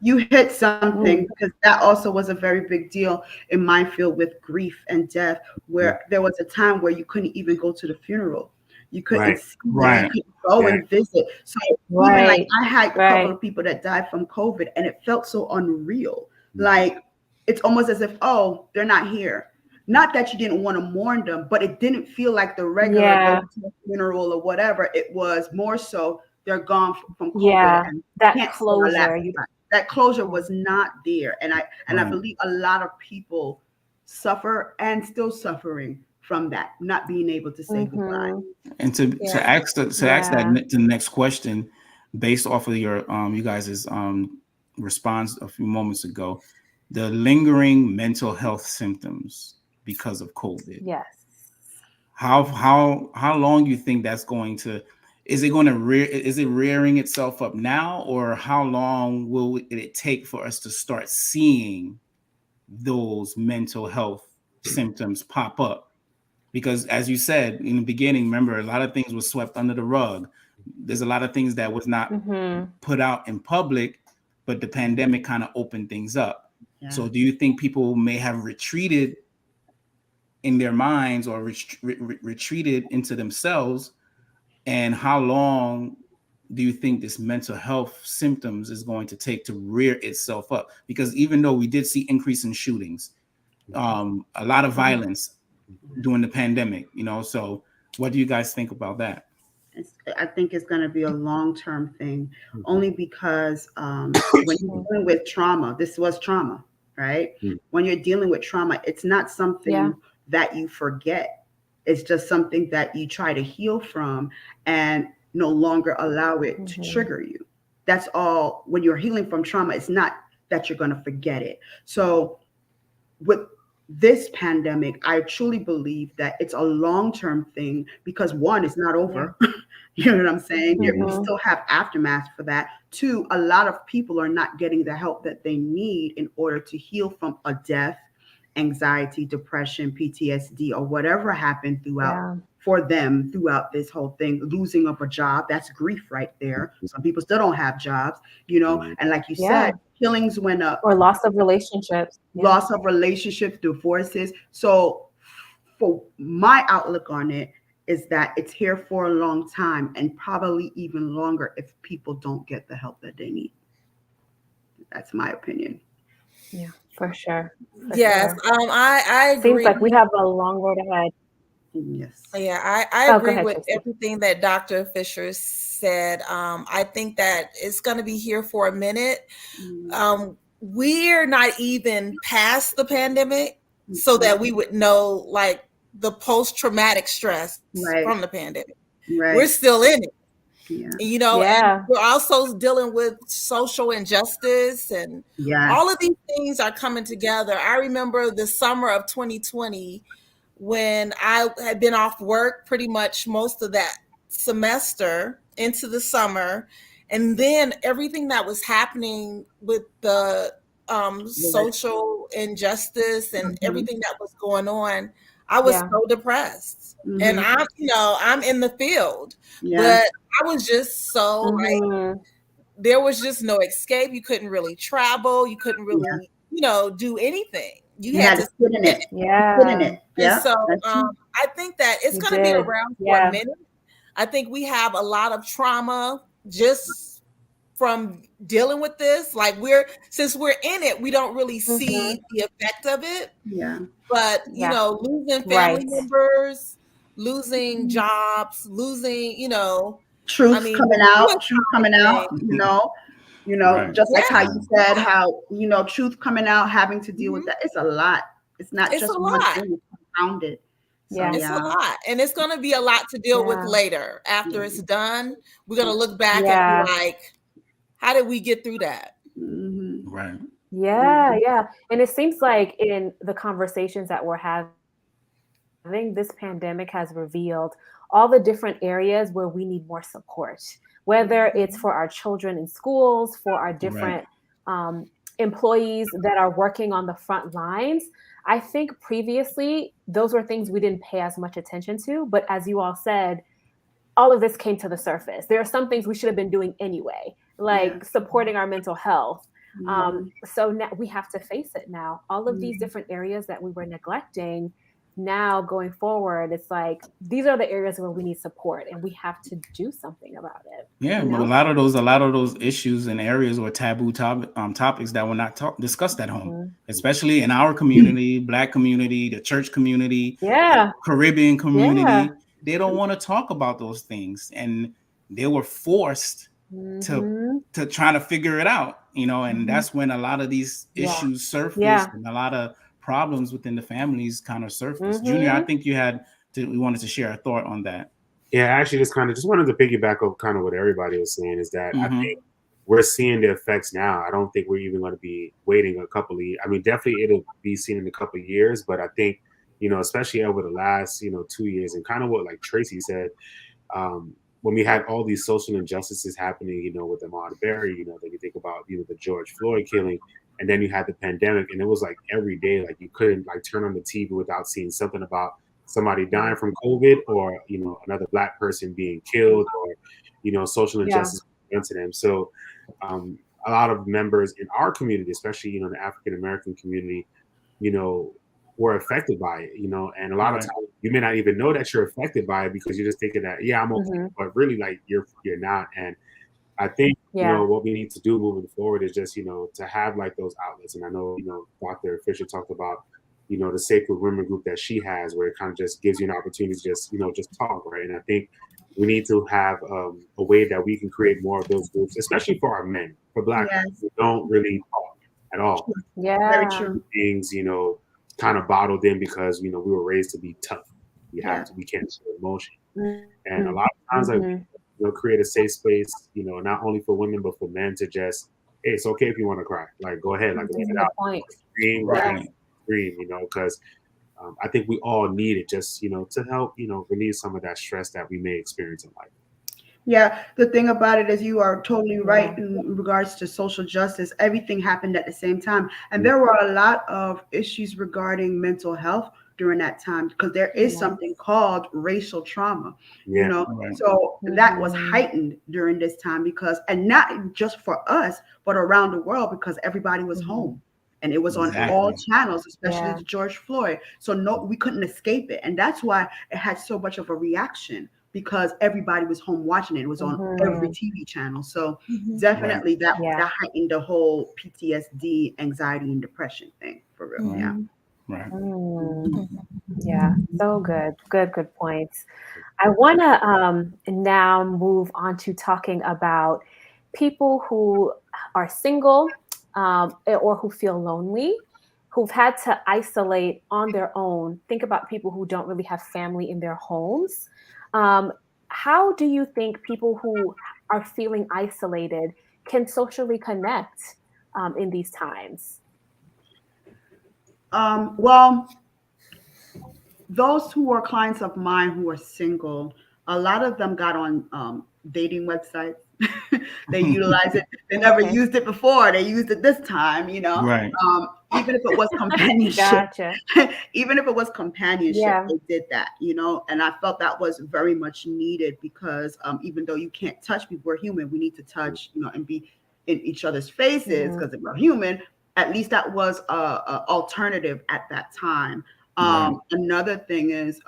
you hit something, because that also was a very big deal in my field with grief and death, where there was a time where you couldn't even go to the funeral. You couldn't see them, you couldn't go and visit. So even like I had a couple of people that died from COVID, and it felt so unreal. Like it's almost as if, oh, they're not here. Not that you didn't want to mourn them, but it didn't feel like the regular go to a funeral or whatever. It was more so they're gone from COVID. And that closure. That closure was not there. And I believe a lot of people suffer and still suffering from that, not being able to say goodbye. And to ask the next question, based off of your you guys' response a few moments ago, the lingering mental health symptoms because of COVID. Yes. How long do you think that's going to? Is it going to rearing itself up now, or how long will it take for us to start seeing those mental health symptoms pop up? Because as you said in the beginning, remember, a lot of things were swept under the rug. There's a lot of things that was not put out in public, but the pandemic kind of opened things up. Yeah. So do you think people may have retreated in their minds or retreated into themselves? And how long do you think this mental health symptoms is going to take to rear itself up? Because even though we did see increase in shootings, a lot of violence during the pandemic, you know, so what do you guys think about that? I think it's going to be a long-term thing, only because when you're dealing with trauma, this was trauma, right? When you're dealing with trauma, it's not something that you forget. It's just something that you try to heal from and no longer allow it to trigger you. That's all. When you're healing from trauma, it's not that you're going to forget it. So with this pandemic, I truly believe that it's a long-term thing, because one, it's not over. You know what I'm saying? We still have aftermath for that. Two, a lot of people are not getting the help that they need in order to heal from a death anxiety, depression, PTSD, or whatever happened Yeah. for them throughout this whole thing. Losing of a job, that's grief right there. Some people still don't have jobs, and like you Yeah. said, killings went up, Or loss of relationships. Yeah. loss of relationships, divorces. So for my outlook on it is that it's here for a long time, and probably even longer if people don't get the help that they need. That's my opinion. Yeah, for sure. For Yes, sure. I Seems agree. like we have a long road ahead. Yes. Yeah, I Oh, go agree ahead, with Tracy. everything that Dr. Fisher said. I think that it's going to be here for a minute. We're not even past the pandemic so that we would know like the post-traumatic stress Right. from the pandemic. Right. We're still in it. Yeah. Yeah. And we're also dealing with social injustice, and Yes. all of these things are coming together. I remember the summer of 2020 when I had been off work pretty much most of that semester into the summer. And then everything that was happening with the social injustice and everything that was going on, I was so depressed. And I'm in the field, but I was just so like, there was just no escape. You couldn't really travel. You couldn't really, do anything. You had to sit in it. Yeah. Sit in it. and Yeah. so I think that it's You going to be did. around for Yeah. a minute. I think we have a lot of trauma just from dealing with this. Like since we're in it, we don't really see the effect of it. Yeah. But, Yeah. Right. losing family members, losing jobs, losing, Truth I mean, coming out, truth coming out, Right. just like how you said, how, truth coming out, having to deal with that. It's a lot. It's not It's just a one lot. thing, it's compounded. So, Yeah. It's a lot. And it's going to be a lot to deal with Yeah. later. After it's done, we're going to look back Yeah. and be like, how did we get through that? Right. Yeah. Yeah. And it seems like in the conversations that we're having, this pandemic has revealed all the different areas where we need more support, whether it's for our children in schools, for our different employees that are working on the front lines. I think previously those were things we didn't pay as much attention to, but as you all said, all of this came to the surface. There are some things we should have been doing anyway, like supporting our mental health. So now we have to face it now. All of these different areas that we were neglecting, now going forward, it's like these are the areas where we need support, and we have to do something about it. Yeah, but a lot of those issues and areas or taboo topics that were not discussed at home, especially in our community, Black community, the church community, Caribbean community. They don't want to talk about those things, and they were forced to try to figure it out, and that's when a lot of these issues surface and a lot of problems within the families kind of surface. Junior, I think we wanted to share a thought on that. Yeah, actually, just wanted to piggyback off kind of what everybody was saying is that I think we're seeing the effects now. I don't think we're even going to be waiting a couple of years. I mean, definitely it'll be seen in a couple of years, but I think, especially over the last, 2 years, and kind of what like Tracy said, when we had all these social injustices happening, with Ahmaud Berry, then you think about, the George Floyd killing, and then you had the pandemic, and it was like every day, like you couldn't like turn on the TV without seeing something about somebody dying from COVID, or another Black person being killed, or social injustice done to them. So a lot of members in our community, especially the African American community, were affected by it, and a lot of times you may not even know that you're affected by it because you're just thinking that I'm okay, but really like you're not. And I think what we need to do moving forward is just to have like those outlets. And I know Dr. Fisher talked about the Sacred Women group that she has, where it kind of just gives you an opportunity to just talk, right? And I think we need to have a way that we can create more of those groups, especially for our men, for Black men who don't really talk at all. Very true. Things kind of bottled in because we were raised to be tough. We can't show emotion, and a lot of times like create a safe space, not only for women but for men to just, hey, it's okay if you want to cry, like go ahead, like let it out, scream, because I think we all need it just to help relieve some of that stress that we may experience in life. Yeah, the thing about it is you are totally right Yeah. in regards to social justice. Everything happened at the same time. And there were a lot of issues regarding mental health during that time because there is Yes. something called racial trauma, you Yeah. know. Right. So that was Mhm. heightened during this time because, and not just for us, but around the world because everybody was Mhm. home. And it was on all Exactly. channels, especially Yeah. the George Floyd. So no, we couldn't escape it. And that's why it had so much of a reaction because everybody was home watching it. It was on every Mhm. TV channel. So Mhm. Right. definitely that Yeah. that heightened the whole PTSD, anxiety, and depression thing for real. Right. Yeah. Mhm. Right. Mm. Yeah. So good. Good points. I want to now move on to talking about people who are single or who feel lonely, who've had to isolate on their own. Think about people who don't really have family in their homes. Um, how do you think people who are feeling isolated can socially connect in these times? Well, those who are clients of mine who are single, a lot of them got on dating websites. They utilize it. They never Okay. used it before. They used it this time, you know. Right. Even if it was companionship, Gotcha. even if it was companionship, Yeah. they did that, you know. And I felt that was very much needed because even though you can't touch people, we're human. We need to touch, you know, and be in each other's faces Mhm. because we're human. At least that was a alternative at that time. Right. Another thing is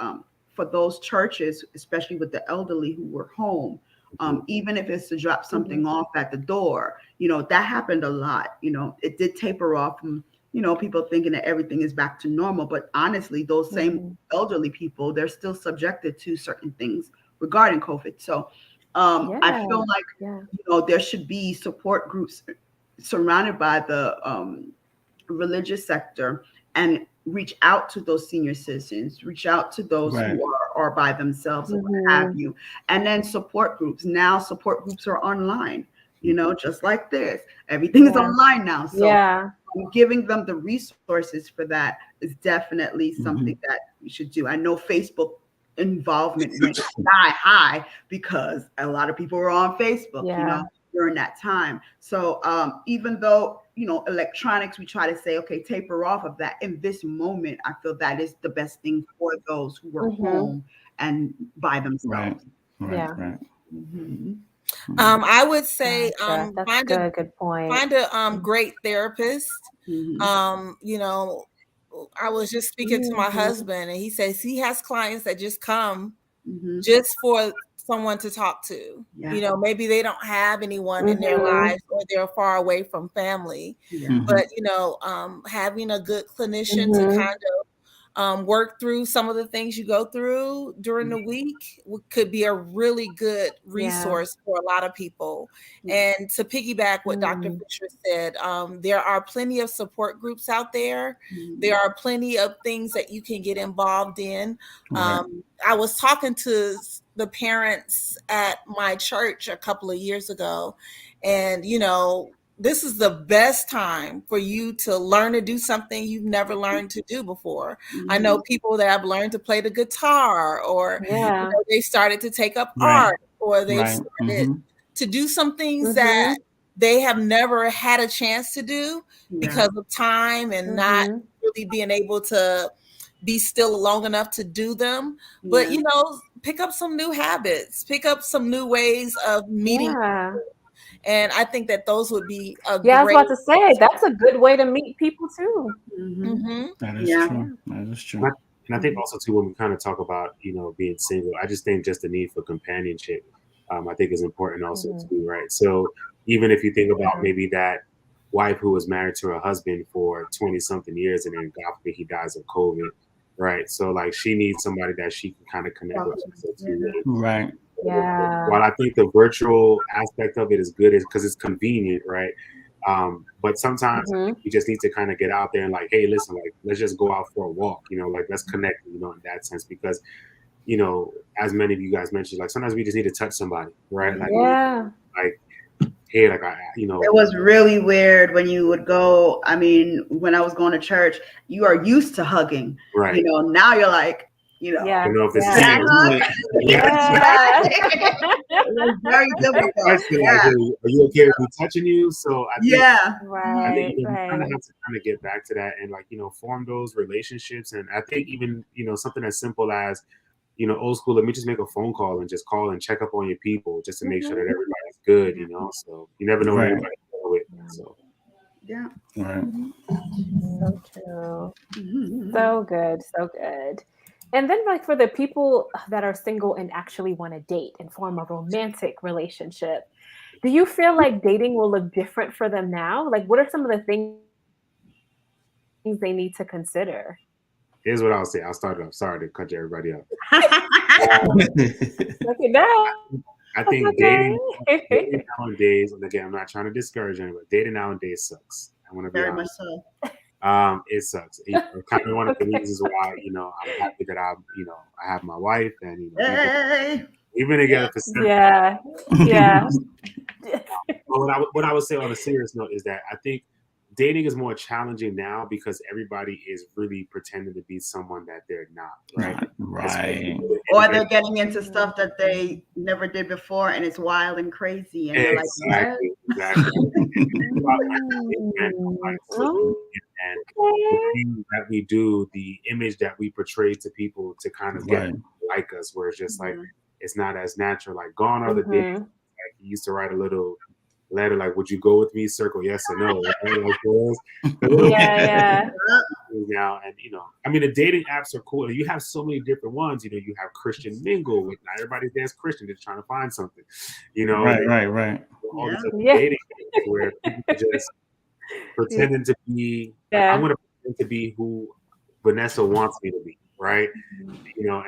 for those churches, especially with the elderly who were home, even if it's to drop Mhm. something off at the door, you know, that happened a lot. You know, it did taper off from, you know, people thinking that everything is back to normal. But honestly, those same Mhm. elderly people, they're still subjected to certain things regarding COVID. So I Yeah. feel like, Yeah. you know, there should be support groups surrounded by the religious sector and reach out to those senior citizens, reach out to those Right. who are by themselves or what have Mhm. you. And then support groups. Now support groups are online, you know, just like this. Everything is Yeah. online now. So Yeah. giving them the resources for that is definitely Hmm. something that we should do. I know Facebook involvement went sky high because a lot of people were on Facebook, you Yeah. know, during that time. So even though, you know, electronics, we try to say, okay, taper off of that. In this moment, I feel that is the best thing for those who were Mhm. home and by Right. themselves. Right. Yeah. Right. Mhm. Mhm. I would say Gotcha. That's good point. find a great therapist. Mhm. You know, I was just speaking to my Mhm. husband, and he says he has clients that just come Mhm. just for someone to talk to. Yeah. You know, maybe they don't have anyone in their Mhm. lives or they're far away from family. Yeah. Mhm. But, you know, having a good clinician to Mhm. kind of work through some of the things you go through during the week could be a really good Yeah. resource for a lot of people. Yeah. And to piggyback what Dr. Mm. Fisher said, there are plenty of support groups out there. There Mhm. are plenty of things that you can get involved in. Right. I was talking to the parents at my church a couple of years ago, and you know, this is the best time for you to learn to do something you've never learned to do before. I know Mhm. people that have learned to play the guitar, or you Yeah. know, they started to take up Right. art, or they've Right. started Hmm. to do some things that Mhm. they have never had a chance to do Yeah. because of time and not Mhm. really being able to be still long enough to do them. But Yeah. you know, pick up some new habits, pick up some new ways of meeting Yeah. people. And I think that those would be a Yeah, I was great about to say that's a good way to meet people too. Mhm. Mhm. That is Yeah. true. Yeah. That is And I, true. and I think Mhm. also too when we kind of talk about being single, I just think just the need for companionship, I think is important also Mhm. too, right? So even if you think about Mhm. maybe that wife who was married to her husband for 20 something years and then God forbid he dies of COVID, right? So like she needs somebody that she can kind of connect with also too. Yeah. Right. Yeah. While I think the virtual aspect of it is good, is because it's convenient, right? But sometimes I think Mhm. you just need to kind of get out there and like, hey, listen, like let's just go out for a walk, like let's connect, in that sense, because as many of you guys mentioned, like sometimes we just need to touch somebody, right? Mhm. Like hey, like It was really weird when you would go. I mean, when I was going to church, you are used to hugging. right, You know, now you're like, You know, Yeah. I don't know if this Yeah. is Yeah. it was very difficult. question, like, Yeah. hey, are you okay with me touching you? So I think Yeah. I Right. think you kind Right. of have to kind of get back to that and like form those relationships. And I think even something as simple as old school. Let me just make a phone call and just call and check up on your people just to make sure that everybody's good. So you never know what Right. anybody's with. So Yeah. Right. So true. Mhm. So good. So good. And then, like, for the people that are single and actually want to date and form a romantic relationship, do you feel like dating will look different for them now? Like, what are some of the things they need to consider? here's what I'll say. I'll start it off. Sorry to cut everybody off. Look at that. I think Okay. dating nowadays, and again, I'm not trying to discourage anyone, but dating nowadays sucks. I want to be Very much honest. so. It sucks. It's kind of one of the Okay. reasons why I'm happy that I have my wife and Hey. we've been together for 7 Yeah. Yeah. But what I would say on a serious note is that I think dating is more challenging now because everybody is really pretending to be someone that they're not, right? Right. Or they're getting into stuff that they never did before, and it's wild and crazy, and you're like, what? Exactly. Oh, And the okay. things that we do, the image that we portray to people to kind of get Right. them to like us, where it's just like it's not as natural. Like gone are the days. Like he used to write a little letter like, "Would you go with me?" Circle yes or no. Right? Like those, the little Yeah. now, and I mean, the dating apps are cool. You have so many different ones. You have Christian Mingle. With not everybody there's Christian. They're trying to find something. Right. All these other Yeah. dating apps where people are just pretending to be. Like, Yeah. I'm going to pretend to be who Vanessa wants me to be, right?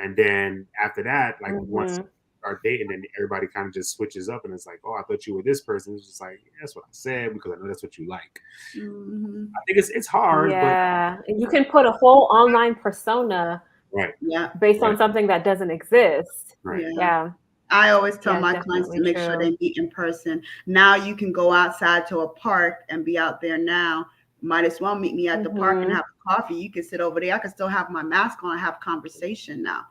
And then after that, like once you start dating, then everybody kind of just switches up, and it's like, oh, I thought you were this person. It's just like, yeah, that's what I said because I know that's what you like. Mhm. I think it's hard, Yeah. And you can put a whole online persona but Yeah. based on something that doesn't exist. right. Yeah. I always tell Yeah, my clients to definitely make sure true. they meet in person. Now you can go outside to a park and be out there now. Might as well meet me at the park and have a coffee. You can sit over there. I can still have my mask on and have conversation now.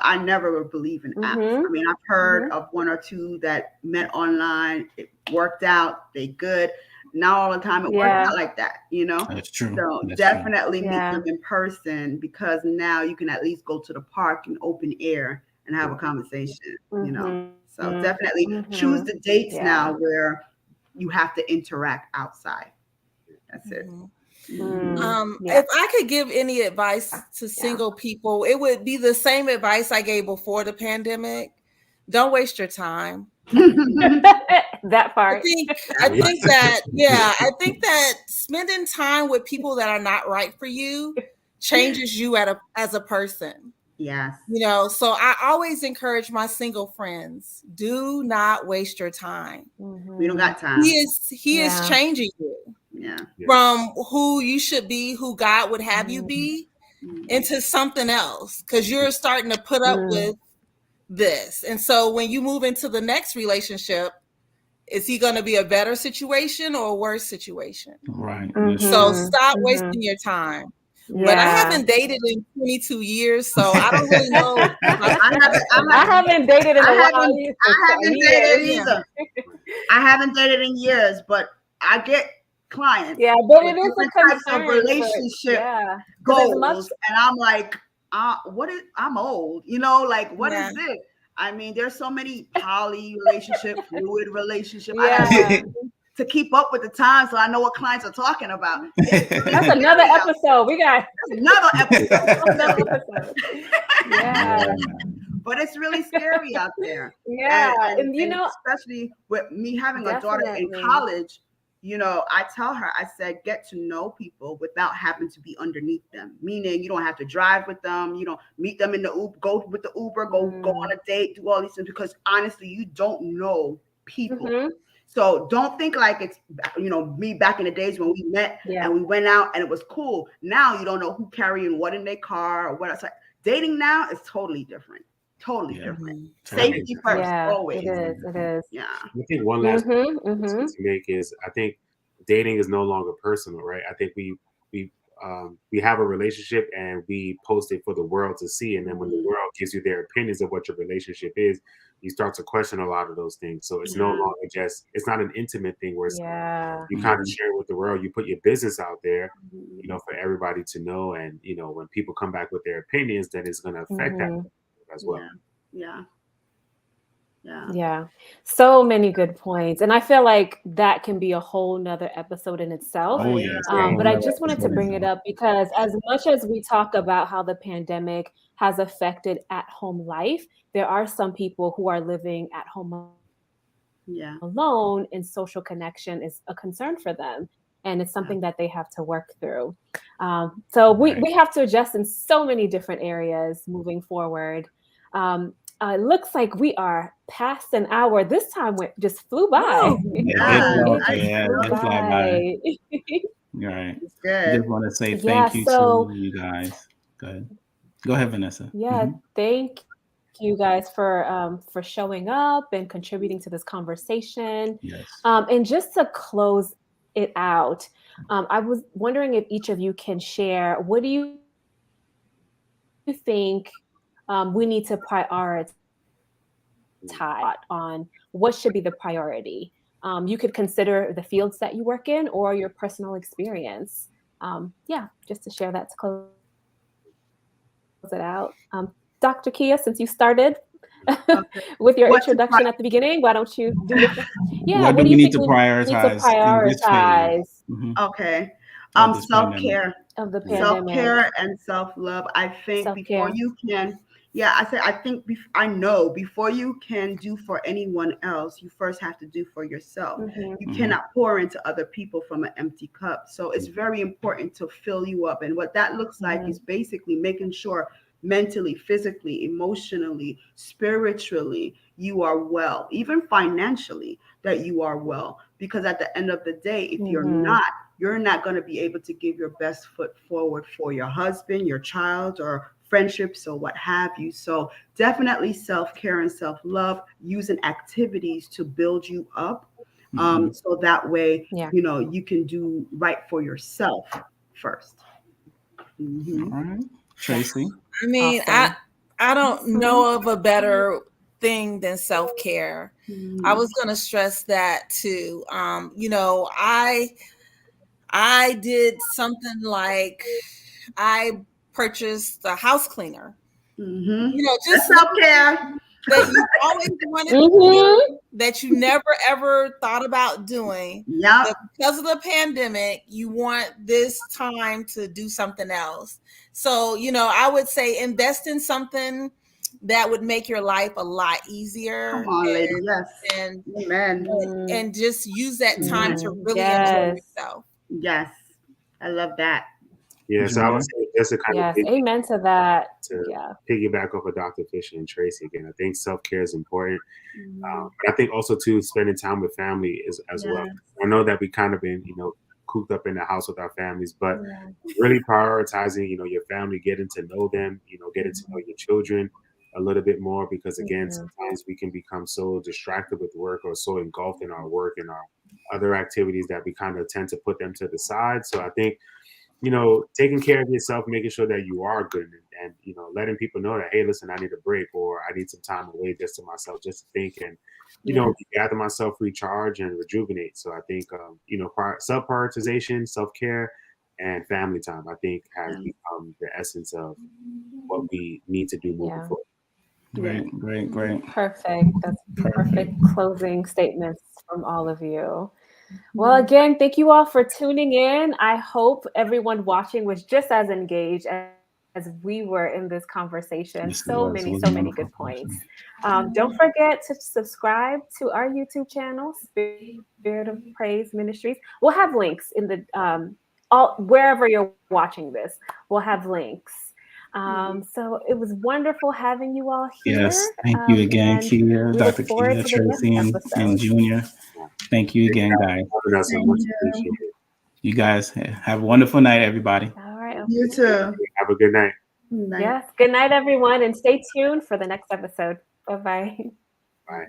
I never would believe in apps. I mean, I've heard of one or two that met online. It worked out. They good. Not all the time it works out like that, That's true. So That's definitely meet Yeah. them in person, because now you can at least go to the park in open air and have a conversation, So definitely choose the dates now where you have to interact outside. That's it. If I could give any advice to single people, it would be the same advice I gave before the pandemic. Don't waste your time. That part. I think that spending time with people that are not right for you changes you as a person. Yes. So I always encourage my single friends, do not waste your time. We don't got time. He is changing you. Yeah. From who you should be, who God would have you be, into something else, because you're starting to put up with this. And so when you move into the next relationship, is he going to be a better situation or a worse situation? Right. So stop wasting your time. But I haven't dated in 22 years, so I don't really know. I haven't dated in a while. I haven't dated either. I haven't dated in years, but I get clients. Yeah, but it is a different concern. types of relationship goals, and I'm like, I'm old, like what is this? I mean, there's so many poly relationship, fluid relationship. I have to keep up with the time, so I know what clients are talking about. That's another episode. We got another episode. Yeah. But it's really scary out there. Yeah, and especially with me having a daughter in college, I tell her, I said, get to know people without having to be underneath them. Meaning you don't have to drive with them. Meet them in the Uber, go with the Uber, go on a date, do all these things, because honestly, you don't know people. So don't think like it's, me back in the days when we met and we went out and it was cool. Now you don't know who carrying what in their car or what else. Dating now is totally different. Totally different. Safety first, always. It is. Yeah. I think one last point to make is I think dating is no longer personal, right? I think we we have a relationship and we post it for the world to see. And then when the world gives you their opinions of what your relationship is, you start to question a lot of those things. So it's no longer it's not an intimate thing where you kind of share with the world, you put your business out there, for everybody to know. And, when people come back with their opinions, then it's going to affect that as well. Yeah. So many good points. And I feel like that can be a whole nother episode in itself. Oh, yes. But I just wanted to bring it up because as much as we talk about how the pandemic has affected at-home life, there are some people who are living at home alone, and social connection is a concern for them. And it's something that they have to work through. So we have to adjust in so many different areas moving forward. It looks like we are past an hour. This time just flew by. All right. It's good. I just want to say thank you to you guys. Go ahead, Vanessa. Yeah, thank you guys for showing up and contributing to this conversation. Yes. And just to close it out, I was wondering if each of you can share, what do you think we need to prioritize on what should be the priority? You could consider the fields that you work in or your personal experience. Just to share that to close it out. Dr. Kia, since you started with your introduction at the beginning, why don't you do your what do you think we need to prioritize? Okay. Self-care. Of the pandemic. Self-care and self-love. I think before you can, before you can do for anyone else, you first have to do for yourself. You cannot pour into other people from an empty cup. So it's very important to fill you up. And what that looks like is basically making sure mentally, physically, emotionally, spiritually, you are well, even financially, that you are well. Because at the end of the day, if you're not going to be able to give your best foot forward for your husband, your child, or friendships, or what have you. So definitely self-care and self-love, using activities to build you up. So that way, you can do right for yourself first. All right. Tracy. I mean, awesome. I don't know of a better thing than self-care. I was going to stress that too. I did something like I purchased a house cleaner. Just self-care that you always wanted to do, that you never ever thought about doing. Yeah. Because of the pandemic, you want this time to do something else. So, I would say invest in something that would make your life a lot easier. Come on, lady. Yes. And just use that time to really enjoy yourself. Yes. I love that. Yeah, so I would say just to kind of amen to that. To piggyback off of Dr. Fisher and Tracy again, I think self-care is important. But I think also too spending time with family is as well. I know that we kind of been, cooped up in the house with our families, but really prioritizing, your family, getting to know them, getting to know your children a little bit more, because again, sometimes we can become so distracted with work or so engulfed in our work and our other activities that we kind of tend to put them to the side. So I think, taking care of yourself, making sure that you are good and letting people know that, hey, listen, I need a break, or I need some time away just to myself, just to think and, gather myself, recharge and rejuvenate. So I think, self-prioritization, self-care and family time, I think has become the essence of what we need to do moving forward. Great. Perfect. That's perfect closing statements from all of you. Well, again, thank you all for tuning in. I hope everyone watching was just as engaged as we were in this conversation. So many good points. Don't forget to subscribe to our YouTube channel, Spirit of Praise Ministries. We'll have links in the wherever you're watching this. We'll have links. So it was wonderful having you all here. Yes, thank you again, Kia, Dr. Kia, Tracy, and Junior. Thank you again, guys. You guys have a wonderful night, everybody. All right. You too. Have a good night. Yes. Good night, everyone, and stay tuned for the next episode. Bye-bye. Bye.